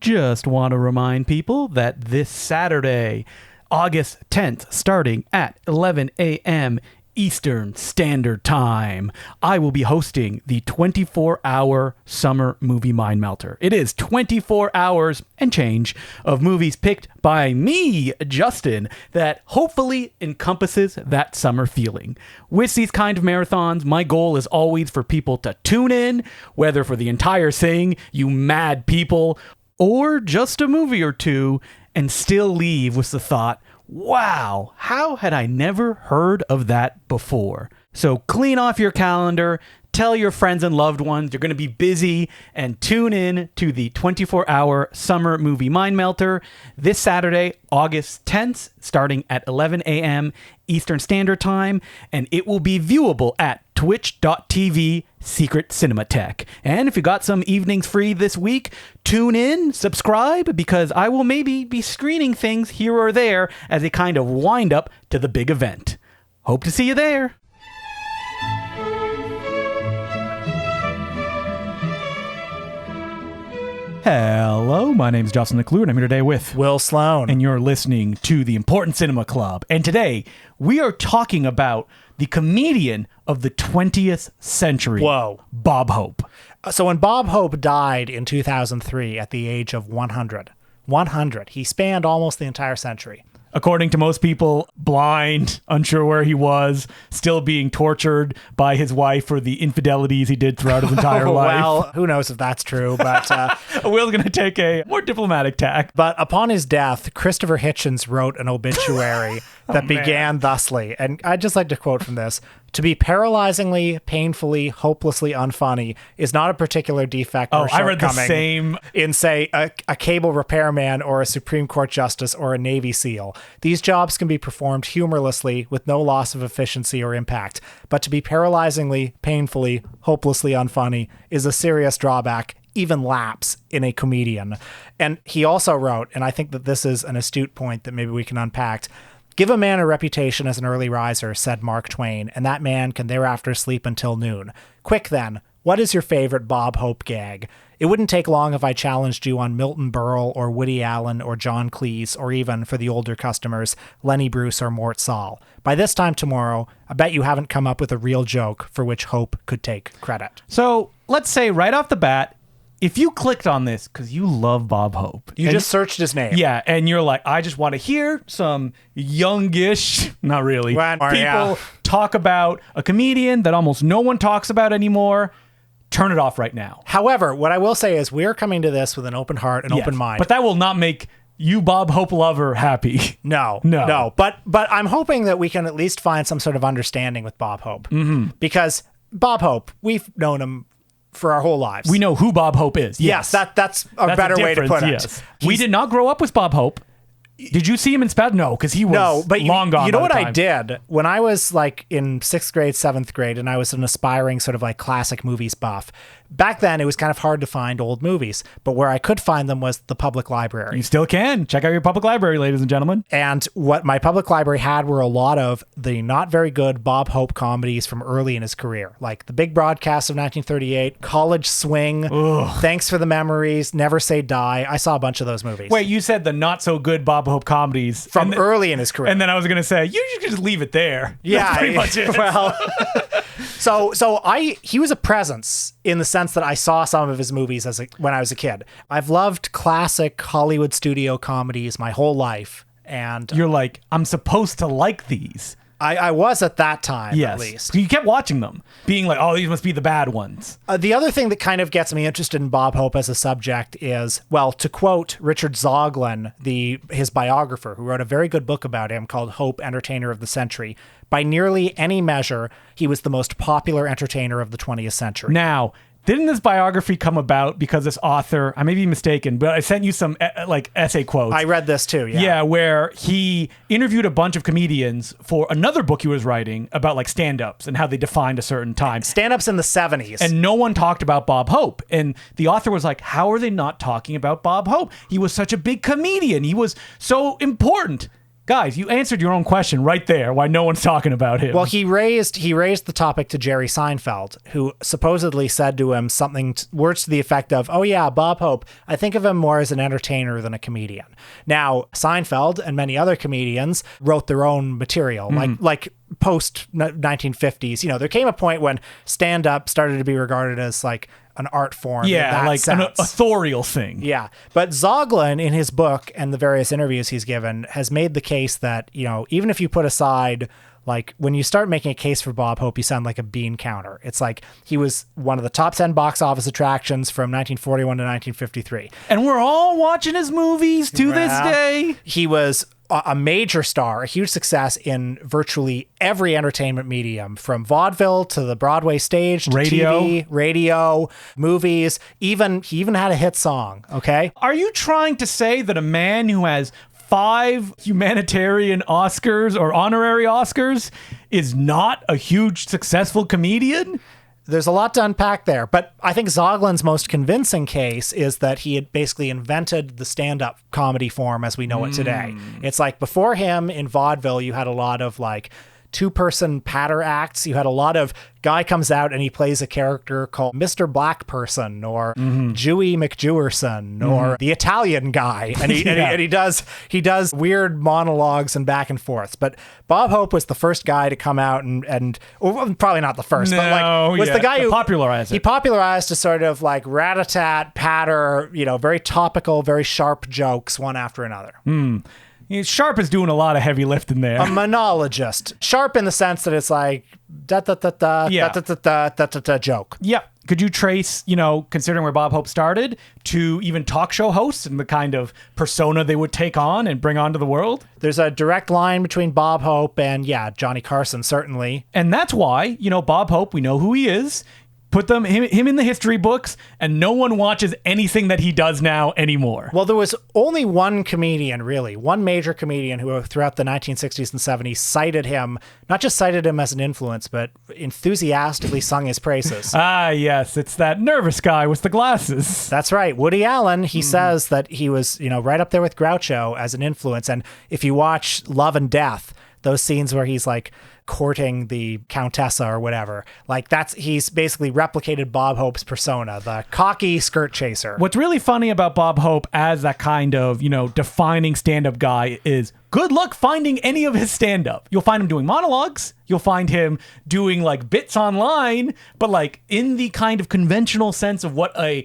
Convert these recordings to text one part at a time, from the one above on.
Just want to remind people that this Saturday, August 10th, starting at 11 a.m. Eastern Standard Time, I will be hosting the 24-hour summer movie Mind Melter. It is 24 hours and change of movies picked by me, Justin, that hopefully encompasses that summer feeling. With these kind of marathons, my goal is always for people to tune in, whether for the entire thing, you mad people, or just a movie or two, and still leave with the thought, wow, how had I never heard of that before? So clean off your calendar, tell your friends and loved ones you're going to be busy, and tune in to the 24-hour summer movie Mind Melter this Saturday, August 10th, starting at 11 a.m. Eastern Standard Time, and it will be viewable at twitch.tv Secret Cinematech. And if you got some evenings free this week, tune in, subscribe, because I will maybe be screening things here or there as a kind of wind up to the big event. Hope to see you there. Hello, my name is Justin McClure, and I'm here today with Will Sloan. And you're listening to the Important Cinema Club. And today, we are talking about the comedian of the 20th century. Whoa. Bob Hope. So when Bob Hope died in 2003 at the age of 100, he spanned almost the entire century. According to most people, blind, unsure where he was, still being tortured by his wife for the infidelities he did throughout his entire life. Well, who knows if that's true, but... Will's going to take a more diplomatic tack. But upon his death, Christopher Hitchens wrote an obituary that began thusly, and I'd just like to quote from this. To be paralyzingly, painfully, hopelessly unfunny is not a particular defect or shortcoming I read the same in, say, a cable repairman or a Supreme Court justice or a Navy SEAL. These jobs can be performed humorlessly with no loss of efficiency or impact. But to be paralyzingly, painfully, hopelessly unfunny is a serious drawback, even lapse in a comedian. And he also wrote, and I think that this is an astute point that maybe we can unpack, give a man a reputation as an early riser, said Mark Twain, and that man can thereafter sleep until noon. Quick then, what is your favorite Bob Hope gag? It wouldn't take long if I challenged you on Milton Berle or Woody Allen or John Cleese or even, for the older customers, Lenny Bruce or Mort Saul. By this time tomorrow, I bet you haven't come up with a real joke for which Hope could take credit. So let's say right off the bat, if you clicked on this because you love Bob Hope. You just searched his name. Yeah, and you're like, I just want to hear some youngish, not really, people talk about a comedian that almost no one talks about anymore. Turn it off right now. However, what I will say is we're coming to this with an open heart and open mind. But that will not make you, Bob Hope lover, happy. No. But I'm hoping that we can at least find some sort of understanding with Bob Hope. Mm-hmm. Because Bob Hope, we've known him for our whole lives. We know who Bob Hope is. Yes, that's a better way to put it. Yes. We did not grow up with Bob Hope. Did you see him in Spad? No, because he was long gone. You know what I did? When I was like in 6th grade, 7th grade, and I was an aspiring sort of like classic movies buff, back then it was kind of hard to find old movies, but where I could find them was the public library. You still can. Check out your public library, ladies and gentlemen. And what my public library had were a lot of the not very good Bob Hope comedies from early in his career, like The Big Broadcast of 1938, College Swing, Thanks for the Memories, Never Say Die. I saw a bunch of those movies. Wait, you said the not so good Bob Hope comedies from early in his career. And then I was going to say, you should just leave it there. Yeah. That's pretty much it. Well, he was a presence in the sense that I saw some of his movies when I was a kid. I've loved classic Hollywood studio comedies my whole life. And you're like, I'm supposed to like these. I was at that time, yes. At least. You kept watching them, being like, oh, these must be the bad ones. The other thing that kind of gets me interested in Bob Hope as a subject is, well, to quote Richard Zoglin, his biographer, who wrote a very good book about him called Hope, Entertainer of the Century, by nearly any measure, he was the most popular entertainer of the 20th century. Now, didn't this biography come about because this author, I may be mistaken, but I sent you some essay quotes. I read this too, yeah. Yeah, where he interviewed a bunch of comedians for another book he was writing about like stand-ups and how they defined a certain time. Stand-ups in the 70s. And no one talked about Bob Hope. And the author was like, how are they not talking about Bob Hope? He was such a big comedian. He was so important. Guys, you answered your own question right there, why no one's talking about him. Well, he raised the topic to Jerry Seinfeld, who supposedly said to him words to the effect of, "Oh yeah, Bob Hope, I think of him more as an entertainer than a comedian." Now, Seinfeld and many other comedians wrote their own material, like post 1950s. There came a point when stand-up started to be regarded as like an art form. Yeah, like an authorial thing. Yeah. But Zoglin, in his book and the various interviews he's given, has made the case that, even if you put aside, like, when you start making a case for Bob Hope, you sound like a bean counter. It's like he was one of the top 10 box office attractions from 1941 to 1953. And we're all watching his movies to this day. He was a major star, a huge success in virtually every entertainment medium, from vaudeville to the Broadway stage to TV, radio, movies. He even had a hit song. Okay. Are you trying to say that a man who has 5 humanitarian Oscars or honorary Oscars is not a huge successful comedian? There's a lot to unpack there, but I think Zoglin's most convincing case is that he had basically invented the stand-up comedy form as we know it today. It's like before him in vaudeville, you had a lot of like 2-person patter acts. You had a lot of guy comes out and he plays a character called Mr. Black Person or Jewy McJewerson or the Italian guy. And he does weird monologues and back and forths. But Bob Hope was the first guy to come out and well, probably not the first, but like was the guy who popularized it. He popularized a sort of like rat-a-tat patter, very topical, very sharp jokes one after another. Sharp is doing a lot of heavy lifting there. A monologist. Sharp in the sense that it's like da-da-da-da joke. Yeah. Could you trace, considering where Bob Hope started, to even talk show hosts and the kind of persona they would take on and bring onto the world? There's a direct line between Bob Hope and, Johnny Carson, certainly. And that's why, Bob Hope, we know who he is. Put him in the history books, and no one watches anything that he does now anymore. Well, there was only one comedian, really, one major comedian who throughout the 1960s and 70s cited him, not just cited him as an influence, but enthusiastically sung his praises. Ah, yes, it's that nervous guy with the glasses. That's right. Woody Allen, he says that he was, right up there with Groucho as an influence. And if you watch Love and Death, those scenes where he's like courting the Countessa or whatever, like he's basically replicated Bob Hope's persona, the cocky skirt chaser. What's really funny about Bob Hope as that kind of, defining stand-up guy is good luck finding any of his stand-up. You'll find him doing monologues. You'll find him doing like bits online, but like in the kind of conventional sense of what a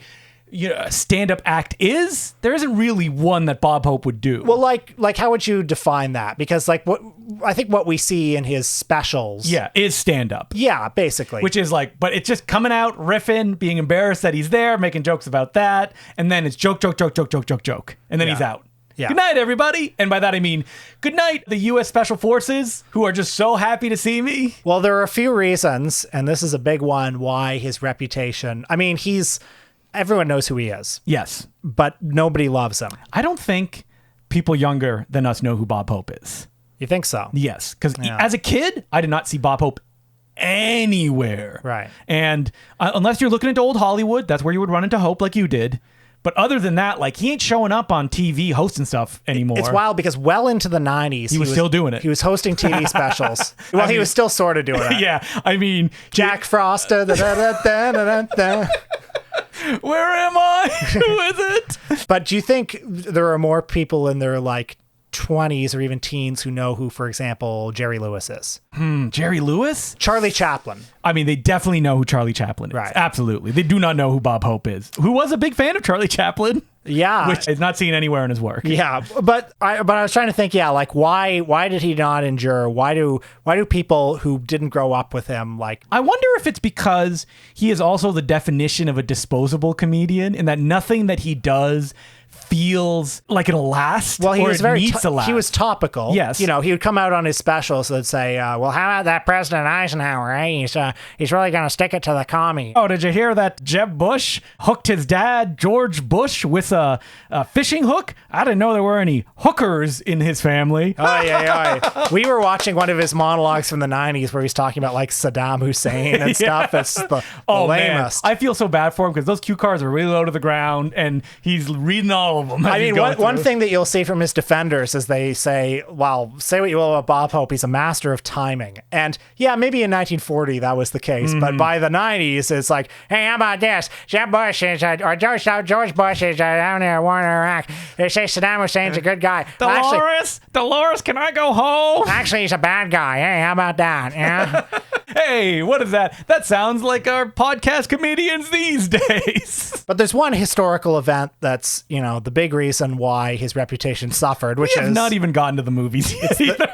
stand-up act is, there isn't really one that Bob Hope would do. Well, like how would you define that? Because what we see in his specials, is stand-up. Yeah, basically. Which is like, but it's just coming out, riffing, being embarrassed that he's there, making jokes about that, and then it's joke, and then he's out. Yeah. Good night, everybody. And by that, I mean, good night, the U.S. Special Forces, who are just so happy to see me. Well, there are a few reasons, and this is a big one, why his reputation, everyone knows who he is. Yes. But nobody loves him. I don't think people younger than us know who Bob Hope is. You think so? Yes. Because as a kid, I did not see Bob Hope anywhere. Right. And unless you're looking into old Hollywood, that's where you would run into Hope like you did. But other than that, like, he ain't showing up on TV hosting stuff anymore. It's wild because well into the 90s, he was still doing it. He was hosting TV specials. Well, he was still sort of doing it. Yeah. I mean, Jack Frost. Where am I? Who is it? But do you think there are more people in their like 20s or even teens who know who, for example, Jerry Lewis is? Jerry Lewis? Charlie Chaplin. I mean, they definitely know who Charlie Chaplin is. Right. Absolutely. They do not know who Bob Hope is. Who was a big fan of Charlie Chaplin? Yeah. Which is not seen anywhere in his work. Yeah. But I was trying to think, like why did he not endure? Why do people who didn't grow up with him like? I wonder if it's because he is also the definition of a disposable comedian, and that nothing that he does feels like it'll last. Well, he was needs to last. He was topical. Yes. He would come out on his specials and say, well, how about that President Eisenhower, eh? He's really going to stick it to the commie. Oh, did you hear that Jeb Bush hooked his dad, George Bush, with a fishing hook? I didn't know there were any hookers in his family. Oh, yeah. We were watching one of his monologues from the 90s where he's talking about like Saddam Hussein and stuff. It's the lamest. Man. I feel so bad for him because those cue cards are really low to the ground and he's reading all all of them. I mean, one thing that you'll see from his defenders is they say, well, say what you will about Bob Hope, he's a master of timing. And yeah, maybe in 1940 that was the case, but by the 90s, it's like, hey, how about this? Jeb Bush is, or George Bush is down there in Iraq. They say Saddam Hussein's a good guy. Dolores, can I go home? Actually, he's a bad guy. Hey, how about that? Yeah. Hey, what is that? That sounds like our podcast comedians these days. But there's one historical event that's, the big reason why his reputation suffered, which we have not even gotten to the movies yet either.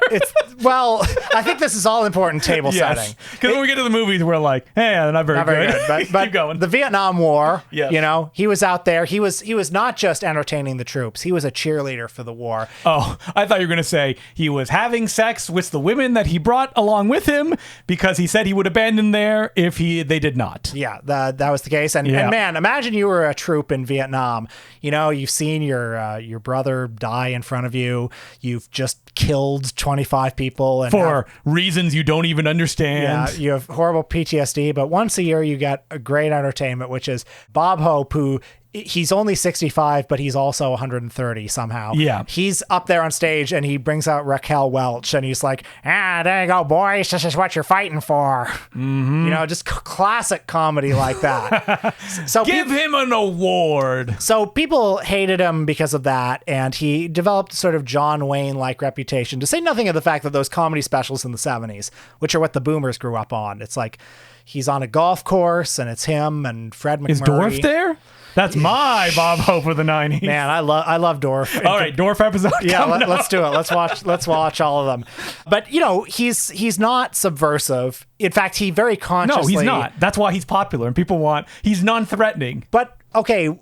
Well, I think this is all important table setting. Because when we get to the movies, we're like, hey, they're not very good. But keep going. The Vietnam War, yes. He was out there. He was not just entertaining the troops. He was a cheerleader for the war. Oh, I thought you were going to say he was having sex with the women that he brought along with him because he said he would abandon there if they did not. Yeah, that was the case. And man, imagine you were a troop in Vietnam. You've seen your brother die in front of you. You've just killed 25 people. And for reasons you don't even understand. Yeah, you have horrible PTSD. But once a year, you get a great entertainment, which is Bob Hope, who... He's only 65, but he's also 130 somehow. Yeah. He's up there on stage and he brings out Raquel Welch and he's like, there you go, boys. This is what you're fighting for. Mm-hmm. Just classic comedy like that. So give him an award. So people hated him because of that. And he developed sort of John Wayne-like reputation, to say nothing of the fact that those comedy specials in the 70s, which are what the boomers grew up on. It's like he's on a golf course and it's him and Fred McMurray. Is Dorff there? That's my Bob Hope of the 90s. Man, I love Dorff. All right, Dorff episode. Yeah, let's do it. Let's watch all of them. But he's not subversive. In fact, he very consciously. No, he's not. That's why he's popular, and people want. He's non-threatening. But okay,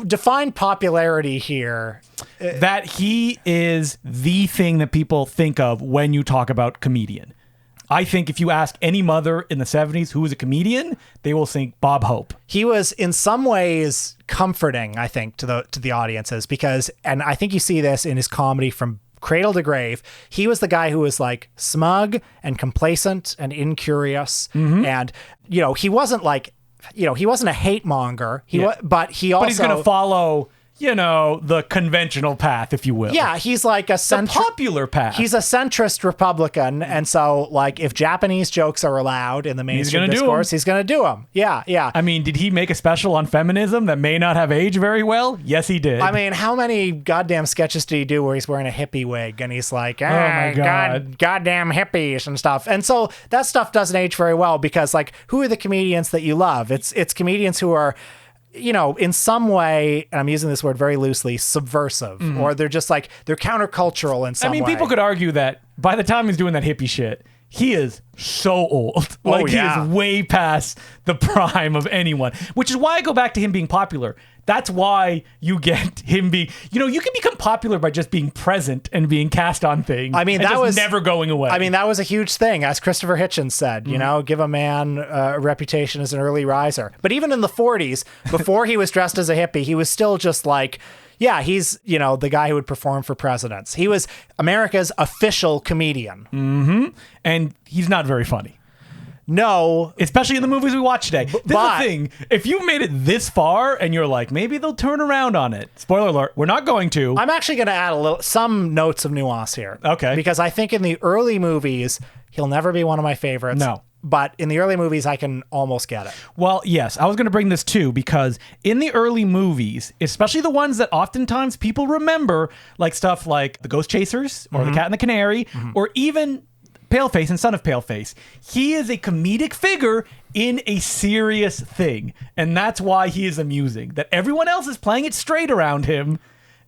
define popularity here. That he is the thing that people think of when you talk about comedian. I think if you ask any mother in the 70s who was a comedian, they will think Bob Hope. He was in some ways comforting, I think, to the audiences because, and I think you see this in his comedy from cradle to grave. He was the guy who was like smug and complacent and incurious. And, he wasn't like, he wasn't a hate monger. But he's going to follow... the conventional path, if you will. Yeah, he's like a popular path. He's a centrist Republican, and so like if Japanese jokes are allowed in the mainstream discourse, he's going to do them. Yeah. I mean, did he make a special on feminism that may not have aged very well? Yes, he did. I mean, how many goddamn sketches did he do where he's wearing a hippie wig and he's like, oh my God, goddamn hippies and stuff? And so that stuff doesn't age very well because like, who are the comedians that you love? It's comedians who are, in some way, and I'm using this word very loosely, subversive, or they're just like, they're countercultural in some way. People could argue that by the time he's doing that hippie shit, he is so old. He is way past the prime of anyone, which is why I go back to him being popular. That's why you get him being, you can become popular by just being present and being cast on things. I mean, that was never going away. I mean, that was a huge thing, as Christopher Hitchens said, give a man a reputation as an early riser. But even in the 40s, before he was dressed as a hippie, he was still just like, yeah, he's, the guy who would perform for presidents. He was America's official comedian. Mm-hmm. And he's not very funny. No. Especially in the movies we watch today. This is the thing. If you made it this far and you're like, maybe they'll turn around on it. Spoiler alert, we're not going to. I'm actually going to add some notes of nuance here. Okay. Because I think in the early movies, he'll never be one of my favorites. No. But in the early movies, I can almost get it. Well, yes, I was going to bring this too, because in the early movies, especially the ones that oftentimes people remember, like stuff like The Ghost Chasers or The Cat and the Canary, or even Paleface and Son of Paleface, he is a comedic figure in a serious thing. And that's why he is amusing. That everyone else is playing it straight around him,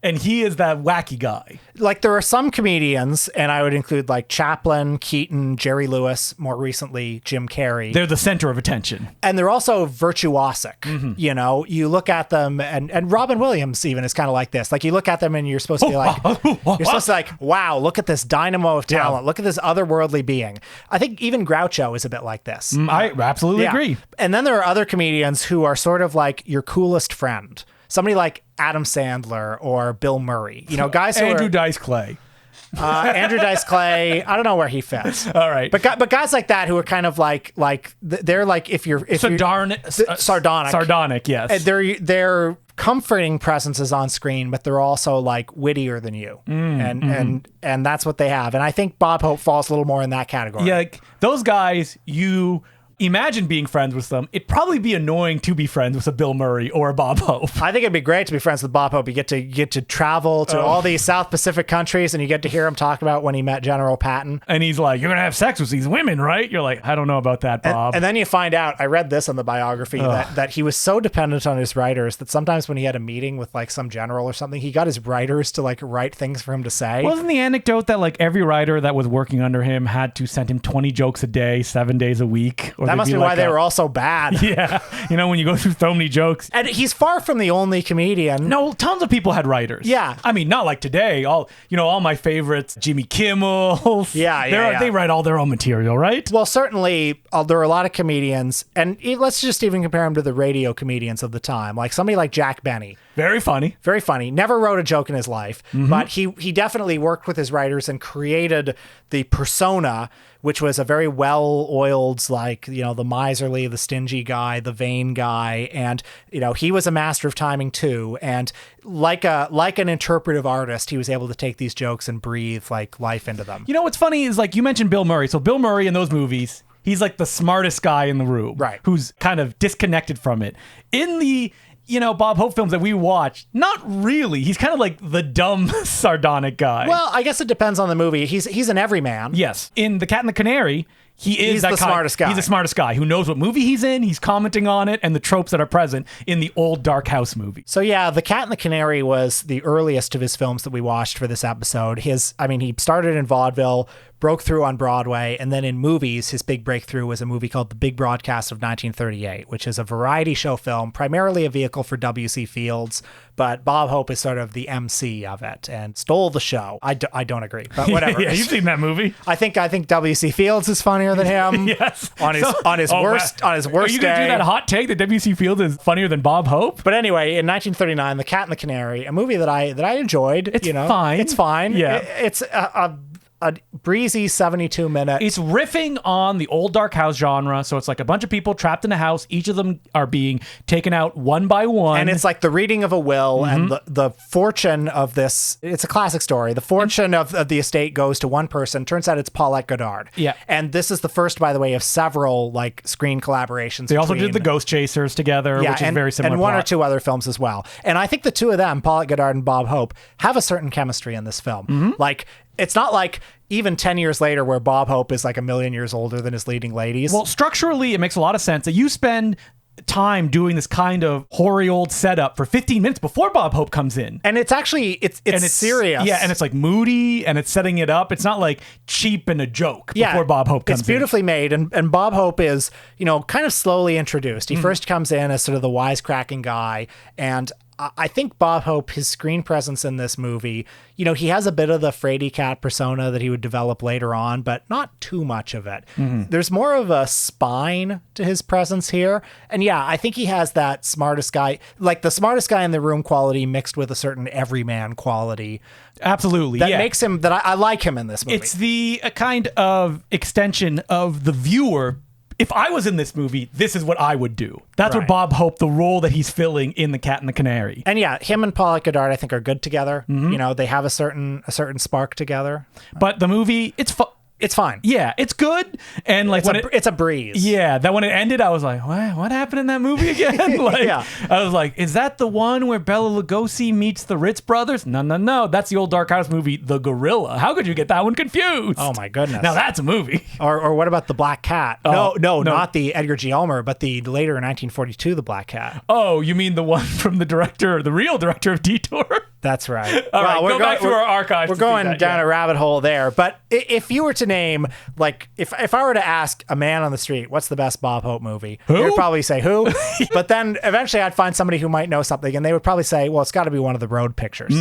and he is that wacky guy. Like, there are some comedians, and I would include like Chaplin, Keaton, Jerry Lewis, more recently Jim Carrey. They're the center of attention. And they're also virtuosic. You look at them, and Robin Williams even is kind of like this. Like, you look at them and you're supposed to be like, you're supposed to like, wow, look at this dynamo of talent. Look at this otherworldly being. I think even Groucho is a bit like this. I absolutely agree. And then there are other comedians who are sort of like your coolest friend. Somebody like Adam Sandler or Bill Murray, guys who Andrew Dice Clay. Andrew Dice Clay, I don't know where he fits. All right. But guys like that who are kind of like they're like if you're sardonic. Sardonic, yes. They're comforting presences on screen, but they're also like wittier than you. And that's what they have. And I think Bob Hope falls a little more in that category. Yeah, like, those guys, you imagine being friends with them. It'd probably be annoying to be friends with a Bill Murray or a Bob Hope. I think it'd be great to be friends with Bob Hope. You get to travel to all these South Pacific countries, and you get to hear him talk about when he met General Patton. And he's like, "You're gonna have sex with these women, right?" You're like, "I don't know about that, Bob." And then you find out, I read this in the biography, that he was so dependent on his writers that sometimes when he had a meeting with like some general or something, he got his writers to like write things for him to say. Wasn't the anecdote that like every writer that was working under him had to send him 20 jokes a day, 7 days a week? Or that must be why they were all so bad. Yeah. You know, when you go through so many jokes. And he's far from the only comedian. No, tons of people had writers. Yeah. I mean, not like today. All my favorites, Jimmy Kimmel. They write all their own material, right? Well, certainly there are a lot of comedians, and let's just even compare him to the radio comedians of the time. Like somebody like Jack Benny. Very funny. Very funny. Never wrote a joke in his life, but he definitely worked with his writers and created the persona, which was a very well-oiled, like, the miserly, the stingy guy, the vain guy. And, he was a master of timing too. And like an interpretive artist, he was able to take these jokes and breathe like life into them. You know, what's funny is like you mentioned Bill Murray. So Bill Murray in those movies, he's like the smartest guy in the room. Right. Who's kind of disconnected from it. In the Bob Hope films that we watch, not really. He's kind of like the dumb, sardonic guy. Well, I guess it depends on the movie. He's an everyman. Yes. In The Cat and the Canary, he's the smartest guy. He's the smartest guy who knows what movie he's in. He's commenting on it and the tropes that are present in the old Dark House movie. So yeah, The Cat and the Canary was the earliest of his films that we watched for this episode. He started in vaudeville, broke through on Broadway, and then in movies, his big breakthrough was a movie called The Big Broadcast of 1938, which is a variety show film, primarily a vehicle for W.C. Fields, but Bob Hope is sort of the MC of it and stole the show. I don't agree, but whatever. Yeah, you've seen that movie. I think W.C. Fields is funnier than him. Yes. On his worst day. Are you going to do that hot take that W.C. Fields is funnier than Bob Hope? But anyway, in 1939, The Cat and the Canary, a movie that I enjoyed. It's fine. It's fine. Yeah. It's a breezy 72 minutes. It's riffing on the old Dark House genre. So it's like a bunch of people trapped in a house. Each of them are being taken out one by one. And it's like the reading of a will and the fortune of this. It's a classic story. The fortune of the estate goes to one person. Turns out it's Paulette Goddard. Yeah. And this is the first, by the way, of several like screen collaborations. They also did The Ghost Chasers together, which is very similar. And one or two other films as well. And I think the two of them, Paulette Goddard and Bob Hope, have a certain chemistry in this film. Like, it's not like even 10 years later where Bob Hope is like a million years older than his leading ladies. Well, structurally, it makes a lot of sense that you spend time doing this kind of hoary old setup for 15 minutes before Bob Hope comes in. And it's actually, it's serious. Yeah, and it's like moody and it's setting it up. It's not like cheap and a joke before Bob Hope comes in. It's beautifully made. And Bob Hope is, kind of slowly introduced. He first comes in as sort of the wisecracking guy. And I think Bob Hope, his screen presence in this movie, he has a bit of the Frady Cat persona that he would develop later on, but not too much of it. There's more of a spine to his presence here. And yeah, I think he has that smartest guy, like the smartest guy in the room quality mixed with a certain everyman quality. Absolutely. That makes him, that I like him in this movie. It's the kind of extension of the viewer. If I was in this movie, this is what I would do. That's what Bob Hope, the role that he's filling in The Cat and the Canary. And yeah, him and Paulette Goddard, I think, are good together. They have a certain spark together. But the movie, it's fine. Yeah, it's good. And like it's a breeze. Yeah, that when it ended, I was like, what happened in that movie again? I was like, is that the one where Bela Lugosi meets the Ritz brothers? No. That's the old Dark House movie, The Gorilla. How could you get that one confused? Oh my goodness. Now that's a movie. Or what about The Black Cat? No, not the Edgar G. Ulmer, but the later in 1942, The Black Cat. Oh, you mean the one from the real director of Detour? That's right. All right, go back to our archives. We're going down a rabbit hole there. But if you were to name, like, if I were to ask a man on the street, what's the best Bob Hope movie? Who? They would probably say, who? But then eventually I'd find somebody who might know something, and they would probably say, well, it's got to be one of the Road pictures.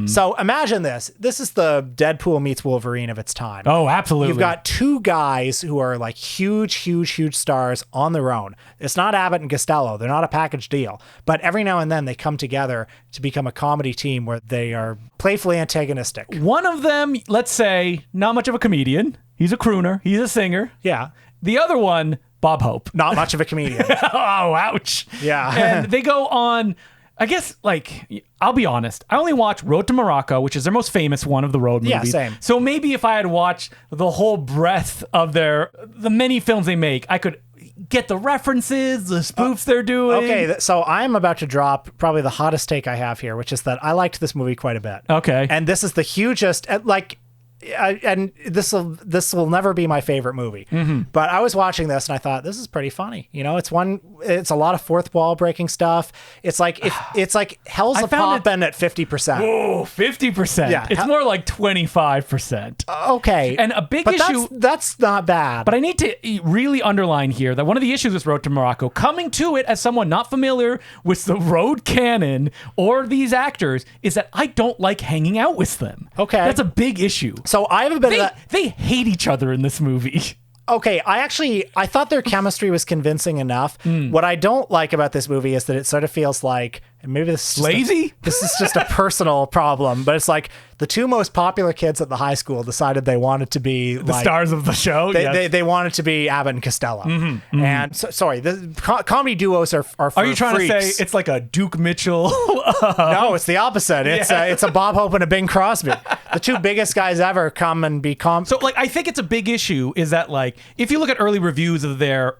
So imagine this. This is the Deadpool meets Wolverine of its time. Oh, absolutely. You've got two guys who are like huge stars on their own. It's not Abbott and Costello. They're not a package deal. But every now and then they come together to become a comedy team where they are playfully antagonistic. One of them, let's say, not much of a comedian. He's a crooner. He's a singer. Yeah. The other one, Bob Hope. Not much of a comedian. Oh, ouch. Yeah. And they go on, I guess, like, I'll be honest. I only watched Road to Morocco, which is their most famous one of the road movies. Yeah, same. So maybe if I had watched the whole breadth of the many films they make, I could get the references, the spoofs they're doing. Okay, so I'm about to drop probably the hottest take I have here, which is that I liked this movie quite a bit. Okay. And this is the hugest, and this will never be my favorite movie. But I was watching this and I thought, this is pretty funny. You know, it's a lot of fourth wall breaking stuff. It's like Hell's a Poppin' at 50%. Oh, 50%. Yeah. It's more like 25%. Okay. And a big issue. That's not bad. But I need to really underline here that one of the issues with Road to Morocco, coming to it as someone not familiar with the road canon or these actors, is that I don't like hanging out with them. Okay. That's a big issue. So I have a bit of that. They hate each other in this movie. Okay, I thought their chemistry was convincing enough. What I don't like about this movie is that it sort of feels like, and maybe this is lazy. This is just a personal problem, but it's like the two most popular kids at the high school decided they wanted to be the stars of the show. They wanted to be Abbott and Costello. And sorry, the comedy duos are for Are you trying freaks. to say it's like a Duke Mitchell? No, it's the opposite. It's a Bob Hope and a Bing Crosby. The two biggest guys ever come and be So like, I think it's a big issue is that like, if you look at early reviews of their,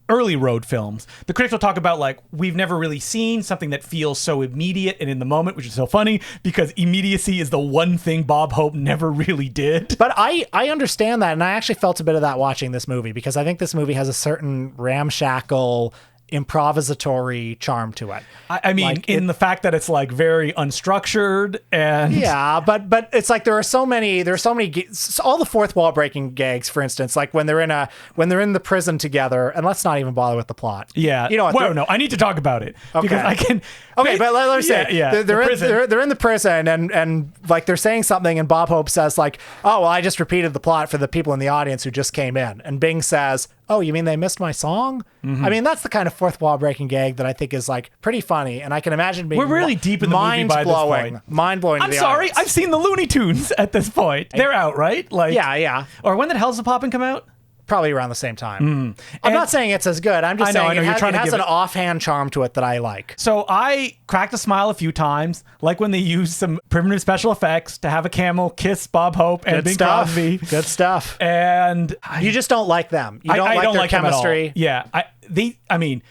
early road films, the critics will talk about like, we've never really seen something that feels so immediate and in the moment, which is so funny because immediacy is the one thing Bob Hope never really did. But I understand that, and I actually felt a bit of that watching this movie because I think this movie has a certain ramshackle improvisatory charm to it. I mean, like in the fact that it's like very unstructured and yeah, but it's like there's so many all the fourth wall breaking gags, for instance, like when they're in the prison together, and let's not even bother with the plot. Yeah, you know what? Well, no, I need to talk about it because I can. Okay, but let me say, they're in the prison and like they're saying something, and Bob Hope says like, "Oh, well, I just repeated the plot for the people in the audience who just came in," and Bing says, "Oh, you mean they missed my song?" I mean, that's the kind of fourth wall breaking gag that I think is like pretty funny, and I can imagine being we're really deep in the movie by this point. Mind blowing. I'm sorry, I've seen the Looney Tunes at this point. They're out, right? Like yeah. Or when did Hell's a Poppin' come out? Probably around the same time. I'm not saying it's as good. I'm just saying it has an offhand charm to it that I like. So I cracked a smile a few times, like when they used some primitive special effects to have a camel kiss Bob Hope and Bing Crosby. Good stuff. And you just don't like them. You don't like their chemistry. Yeah. I mean,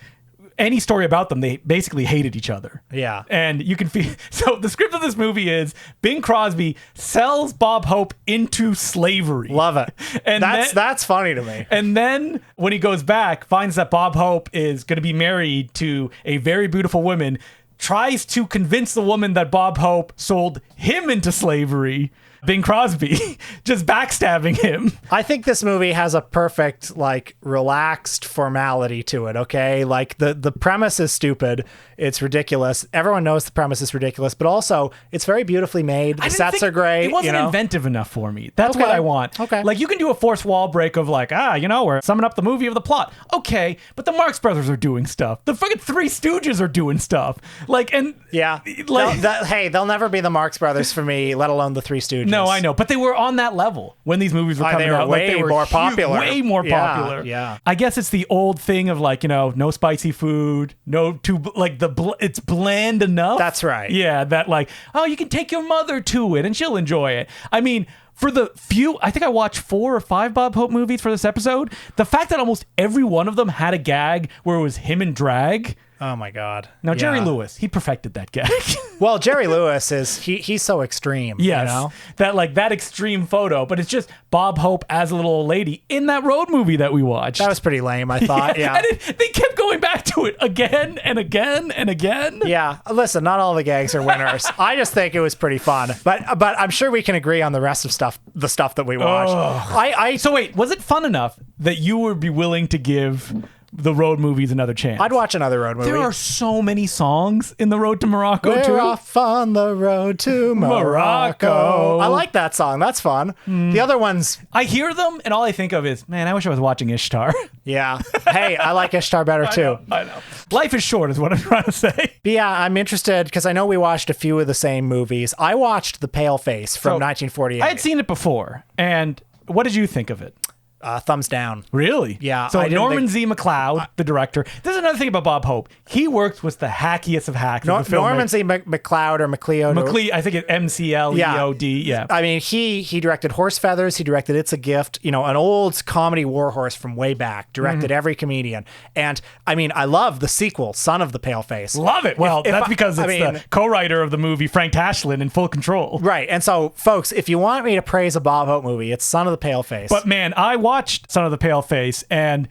any story about them, they basically hated each other. Yeah. And you can feel... So the script of this movie is Bing Crosby sells Bob Hope into slavery. Love it. And that's funny to me. And then when he goes back, finds that Bob Hope is going to be married to a very beautiful woman, tries to convince the woman that Bob Hope sold him into slavery. Bing Crosby, just backstabbing him. I think this movie has a perfect, like, relaxed formality to it, okay? Like, the premise is stupid. It's ridiculous. Everyone knows the premise is ridiculous, but also, it's very beautifully made. The sets are great. It wasn't inventive enough for me. That's what I want. Okay. Like, you can do a fourth wall break of like, we're summing up the movie of the plot. Okay, but the Marx Brothers are doing stuff. The fucking Three Stooges are doing stuff. Like, and... Yeah. Like, they'll never be the Marx Brothers for me, let alone the Three Stooges. No, I know, but they were on that level when these movies were coming out. They were more popular. Way more popular. Yeah. I guess it's the old thing of like, no spicy food, it's bland enough. That's right. Yeah, that like, you can take your mother to it and she'll enjoy it. I mean, for the few, I think I watched 4 or 5 Bob Hope movies for this episode. The fact that almost every one of them had a gag where it was him in drag. Oh my God. Now, Jerry Lewis, he perfected that gag. Well, Jerry Lewis he's so extreme. Yes. You know? That extreme photo, but it's just Bob Hope as a little old lady in that road movie that we watched. That was pretty lame, I thought. Yeah. And they kept going back to it again and again and again. Yeah. Listen, not all the gags are winners. I just think it was pretty fun. But I'm sure we can agree on the rest of the stuff that we watched. So wait, was it fun enough that you would be willing to give the road movies another chance. I'd watch another road movie. There are so many songs in the Road to Morocco We're too. off on the road to Morocco. I like that song. That's fun. The other ones, I hear them and all I think of is, man, I wish I was watching Ishtar. yeah. Hey, I like Ishtar better too. I know. Life is short is what I'm trying to say. But yeah, I'm interested because I know we watched a few of the same movies. I watched The Pale Face from 1948. I had seen it before. And what did you think of it? Thumbs down. Really? Yeah, So I didn't Norman think- Z. MacLeod, the director. This is another thing about Bob Hope. He works with the hackiest of hacks. Norman Z. MacLeod or MacLeod. MacLeod, I think it's McLeod. Yeah. I mean, he directed Horse Feathers. He directed It's a Gift. You know, an old comedy warhorse from way back. Directed every comedian. And I mean, I love the sequel, Son of the Paleface. Love it. Well, If that's I- because it's I mean- the co-writer of the movie, Frank Tashlin, in full control. Right. And so, folks, if you want me to praise a Bob Hope movie, it's Son of the Paleface. But man, I watched Son of the Paleface, and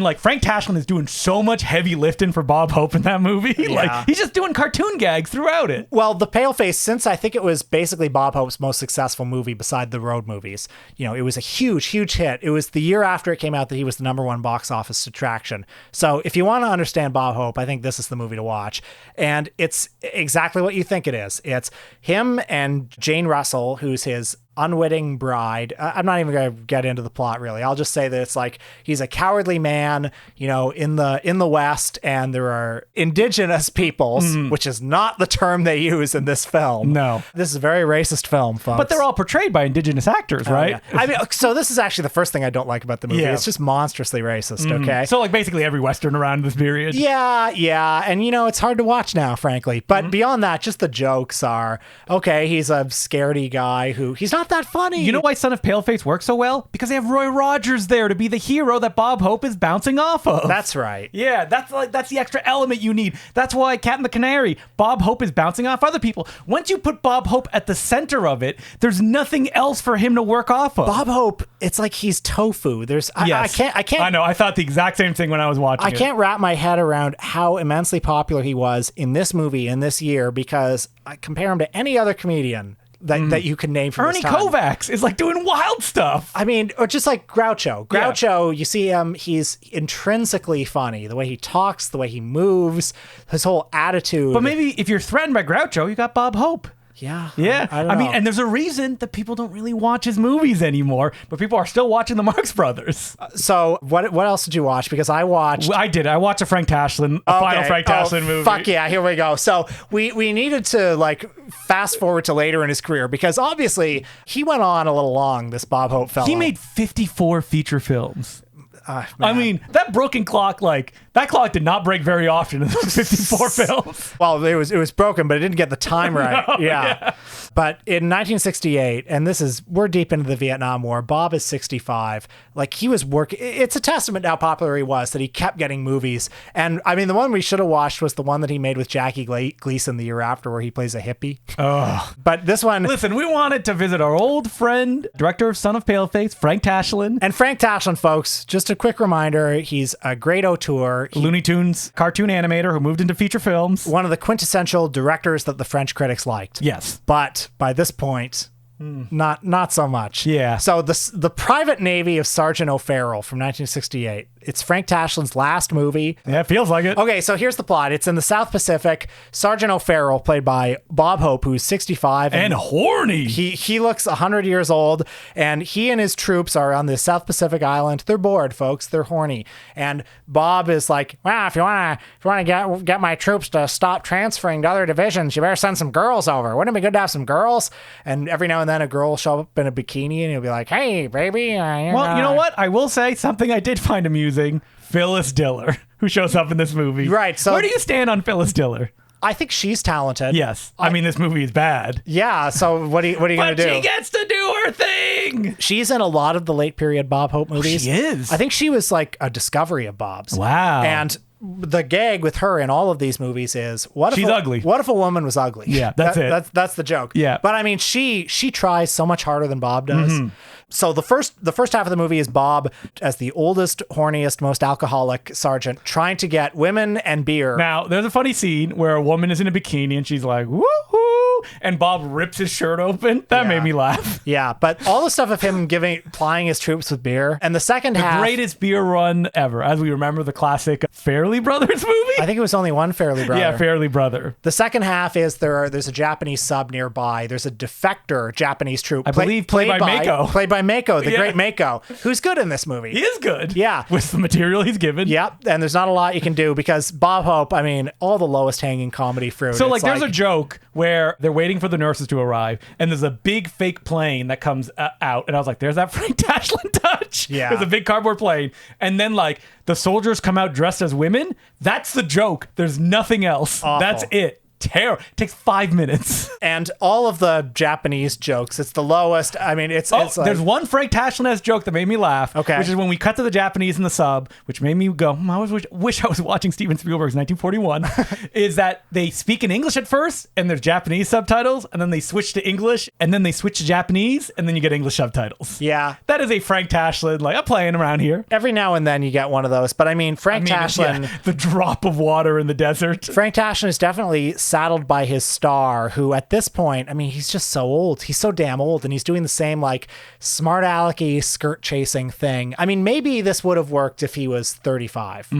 like Frank Tashlin is doing so much heavy lifting for Bob Hope in that movie. Like he's just doing cartoon gags throughout it. Well, The Paleface, since I think it was basically Bob Hope's most successful movie beside the road movies, you know, it was a huge, huge hit. It was the year after it came out that he was the #1 box office attraction. So if you want to understand Bob Hope, I think this is the movie to watch. And it's exactly what you think it is. It's him and Jane Russell, who's his unwitting bride. I'm not even going to get into the plot really. I'll just say that it's like he's a cowardly man, you know, in the West, and there are indigenous peoples, which is not the term they use in this film. No. This is a very racist film, folks. But they're all portrayed by indigenous actors, right? Yeah. I mean, so this is actually the first thing I don't like about the movie. Yeah. It's just monstrously racist, okay? So like basically every Western around this period. Yeah. And you know, it's hard to watch now, frankly. But beyond that, just the jokes are, okay, he's a scaredy guy who, he's not that funny. You know why Son of Paleface works so well? Because they have Roy Rogers there to be the hero that Bob Hope is bouncing off of. That's right. Yeah, that's the extra element you need. That's why Cat and the Canary, Bob Hope is bouncing off other people. Once you put Bob Hope at the center of it, there's nothing else for him to work off of. Bob Hope, it's like he's tofu. I can't. I know. I thought the exact same thing when I was watching I it. can't wrap my head around how immensely popular he was in this movie in this year, because I compare him to any other comedian that you can name from Ernie this time. Kovacs is like doing wild stuff. I mean, or just like Groucho. Groucho, you see him, he's intrinsically funny. The way he talks, the way he moves, his whole attitude. But maybe if you're threatened by Groucho, you got Bob Hope. Yeah. Yeah. I don't know. mean, and there's a reason that people don't really watch his movies anymore, but people are still watching the Marx Brothers. So what else did you watch? Because I watched... I did. I watched a Frank Tashlin, final Frank Tashlin movie. Fuck yeah, here we go. So we needed to like fast forward to later in his career, because obviously he went on a little long, this Bob Hope fellow. He made 54 feature films. Man. I mean, that broken clock, like, that clock did not break very often in those 54 films. Well, it was broken, but it didn't get the time right. No, yeah. But in 1968, and we're deep into the Vietnam War, Bob is 65. Like, he was working. It's a testament to how popular he was that he kept getting movies. And I mean, the one we should have watched was the one that he made with Jackie Gleason the year after, where he plays a hippie. Oh. But this one... Listen, we wanted to visit our old friend, director of Son of Paleface, Frank Tashlin. And Frank Tashlin, folks, just a quick reminder, he's a great auteur. Looney Tunes cartoon animator who moved into feature films. One of the quintessential directors that the French critics liked. Yes. But by this point, not so much. Yeah. So the Private Navy of Sergeant O'Farrell from 1968. It's Frank Tashlin's last movie. Yeah, it feels like it. Okay, so here's the plot. It's in the South Pacific. Sergeant O'Farrell, played by Bob Hope, who's 65. And horny. He looks 100 years old, and he and his troops are on this South Pacific island. They're bored, folks. They're horny. And Bob is like, well, if you want to get my troops to stop transferring to other divisions, you better send some girls over. Wouldn't it be good to have some girls? And every now and then a girl will show up in a bikini, and he'll be like, hey, baby. Well, you know what? I will say something I did find amusing. Phyllis Diller, who shows up in this movie. Right. So where do you stand on Phyllis Diller? I think she's talented. Yes. I mean, this movie is bad. Yeah. So what are you going to do? But she gets to do her thing. She's in a lot of the late period Bob Hope movies. She is. I think she was like a discovery of Bob's. Wow. And the gag with her in all of these movies is she's ugly. What if a woman was ugly? Yeah, that's it. That's the joke. Yeah. But I mean, she tries so much harder than Bob does. Mm-hmm. So the first half of the movie is Bob as the oldest, horniest, most alcoholic sergeant trying to get women and beer. Now, there's a funny scene where a woman is in a bikini and she's like, woohoo. and Bob rips his shirt open. That made me laugh. Yeah, but all the stuff of him plying his troops with beer, and the second half, Greatest beer run ever, as we remember the classic Fairly Brothers movie. I think it was only one Fairly Brother. Yeah, Fairly Brother. The second half is there's a Japanese sub nearby. There's a defector Japanese troop. I believe played by Mako. Played by Mako, the great Mako, who's good in this movie. He is good. Yeah. With the material he's given. Yep, and there's not a lot you can do because Bob Hope, I mean, all the lowest hanging comedy fruit. So like there's a joke where they're waiting for the nurses to arrive and there's a big fake plane that comes out and I was like, there's that Frank Tashlin touch. Yeah. There's a big cardboard plane and then like the soldiers come out dressed as women. That's the joke. There's nothing else. Awful. That's it. Terrible. It takes 5 minutes. And all of the Japanese jokes, it's the lowest. I mean, it's like, there's one Frank Tashlin-esque joke that made me laugh. Okay. Which is when we cut to the Japanese in the sub, which made me go, I wish I was watching Steven Spielberg's 1941, is that they speak in English at first, and there's Japanese subtitles, and then they switch to English, and then they switch to Japanese, and then you get English subtitles. Yeah. That is a Frank Tashlin, like, I'm playing around here. Every now and then you get one of those. But I mean, Tashlin... Yeah, the drop of water in the desert. Frank Tashlin is definitely saddled by his star, who at this point, I mean, he's just so old. He's so damn old, and he's doing the same like smart alecky skirt chasing thing. I mean, maybe this would have worked if he was 35.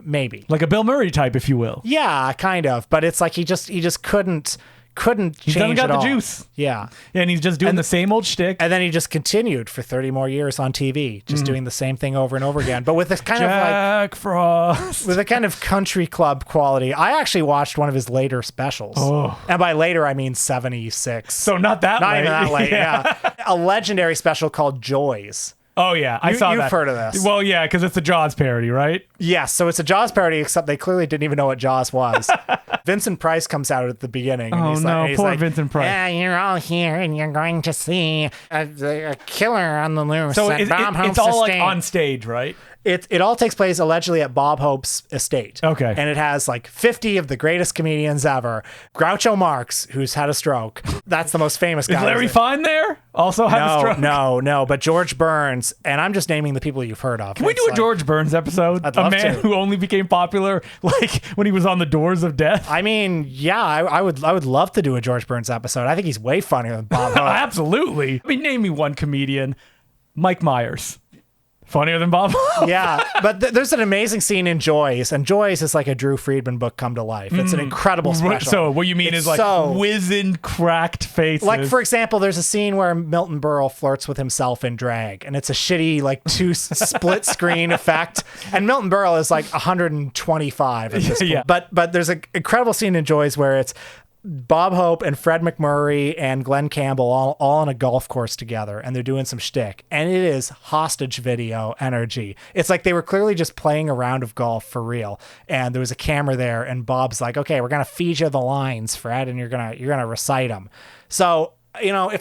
Maybe. Like a Bill Murray type, if you will. Yeah, kind of. But it's like he just couldn't He's change got at the all. juice. Yeah. And he's just doing the same old shtick. And then he just continued for 30 more years on TV, just doing the same thing over and over again. But with this kind Jack Frost. with a kind of country club quality. I actually watched one of his later specials. And by later, I mean 76. So not that Not late. even that late, yeah. A legendary special called Joys. Oh, yeah. I saw that. You've heard of this. Well, yeah, because it's a Jaws parody, right? Yes, so it's a Jaws parody, except they clearly didn't even know what Jaws was. Vincent Price comes out at the beginning. And Poor Vincent Price. Yeah, you're all here and you're going to see a killer on the loose. So it's all like on stage, right? It all takes place allegedly at Bob Hope's estate. Okay. And it has like 50 of the greatest comedians ever. Groucho Marx, who's had a stroke. That's the most famous guy. Is Larry Fine there? Also had a stroke? No. But George Burns, and I'm just naming the people you've heard of. Can we do a George Burns episode? I'd love a man to. who only became popular like when he was on the doors of death? I mean, yeah, I would love to do a George Burns episode. I think he's way funnier than Bob Hope. Absolutely. I mean, name me one comedian. Mike Myers. Funnier than Bob Hope. Yeah, but there's an amazing scene in Joys, and Joys is like a Drew Friedman book come to life. It's an incredible special. So what you mean is like wizened, cracked faces. Like, for example, there's a scene where Milton Berle flirts with himself in drag, and it's a shitty, like, split screen effect. And Milton Berle is like 125 at this point. Yeah. But there's an incredible scene in Joys where it's Bob Hope and Fred McMurray and Glenn Campbell all on a golf course together, and they're doing some shtick, and it is hostage video energy. It's like they were clearly just playing a round of golf for real, and there was a camera there, and Bob's like, "Okay, we're gonna feed you the lines, Fred, and you're gonna recite them." So, you know,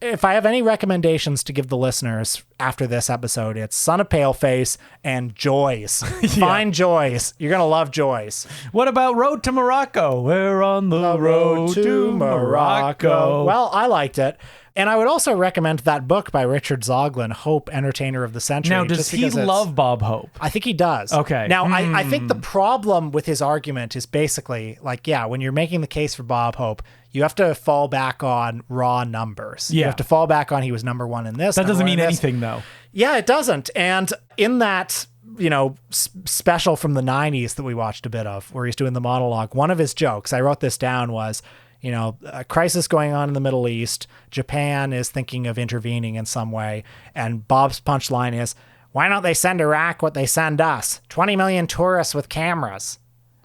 if I have any recommendations to give the listeners after this episode, it's Son of Paleface and Joys. Find Joys. You're going to love Joys. What about Road to Morocco? We're on the road to Morocco. Well, I liked it. And I would also recommend that book by Richard Zoglin, Hope, Entertainer of the Century. Now, does he love Bob Hope? I think he does. Okay. Now, I think the problem with his argument is basically, like, yeah, when you're making the case for Bob Hope, you have to fall back on raw numbers. Yeah. You have to fall back on he was number one in this. That doesn't mean anything, though. Yeah, it doesn't. And in that, you know, special from the 90s that we watched a bit of, where he's doing the monologue, one of his jokes, I wrote this down, was, you know, a crisis going on in the Middle East. Japan is thinking of intervening in some way. And Bob's punchline is, why don't they send Iraq what they send us? 20 million tourists with cameras.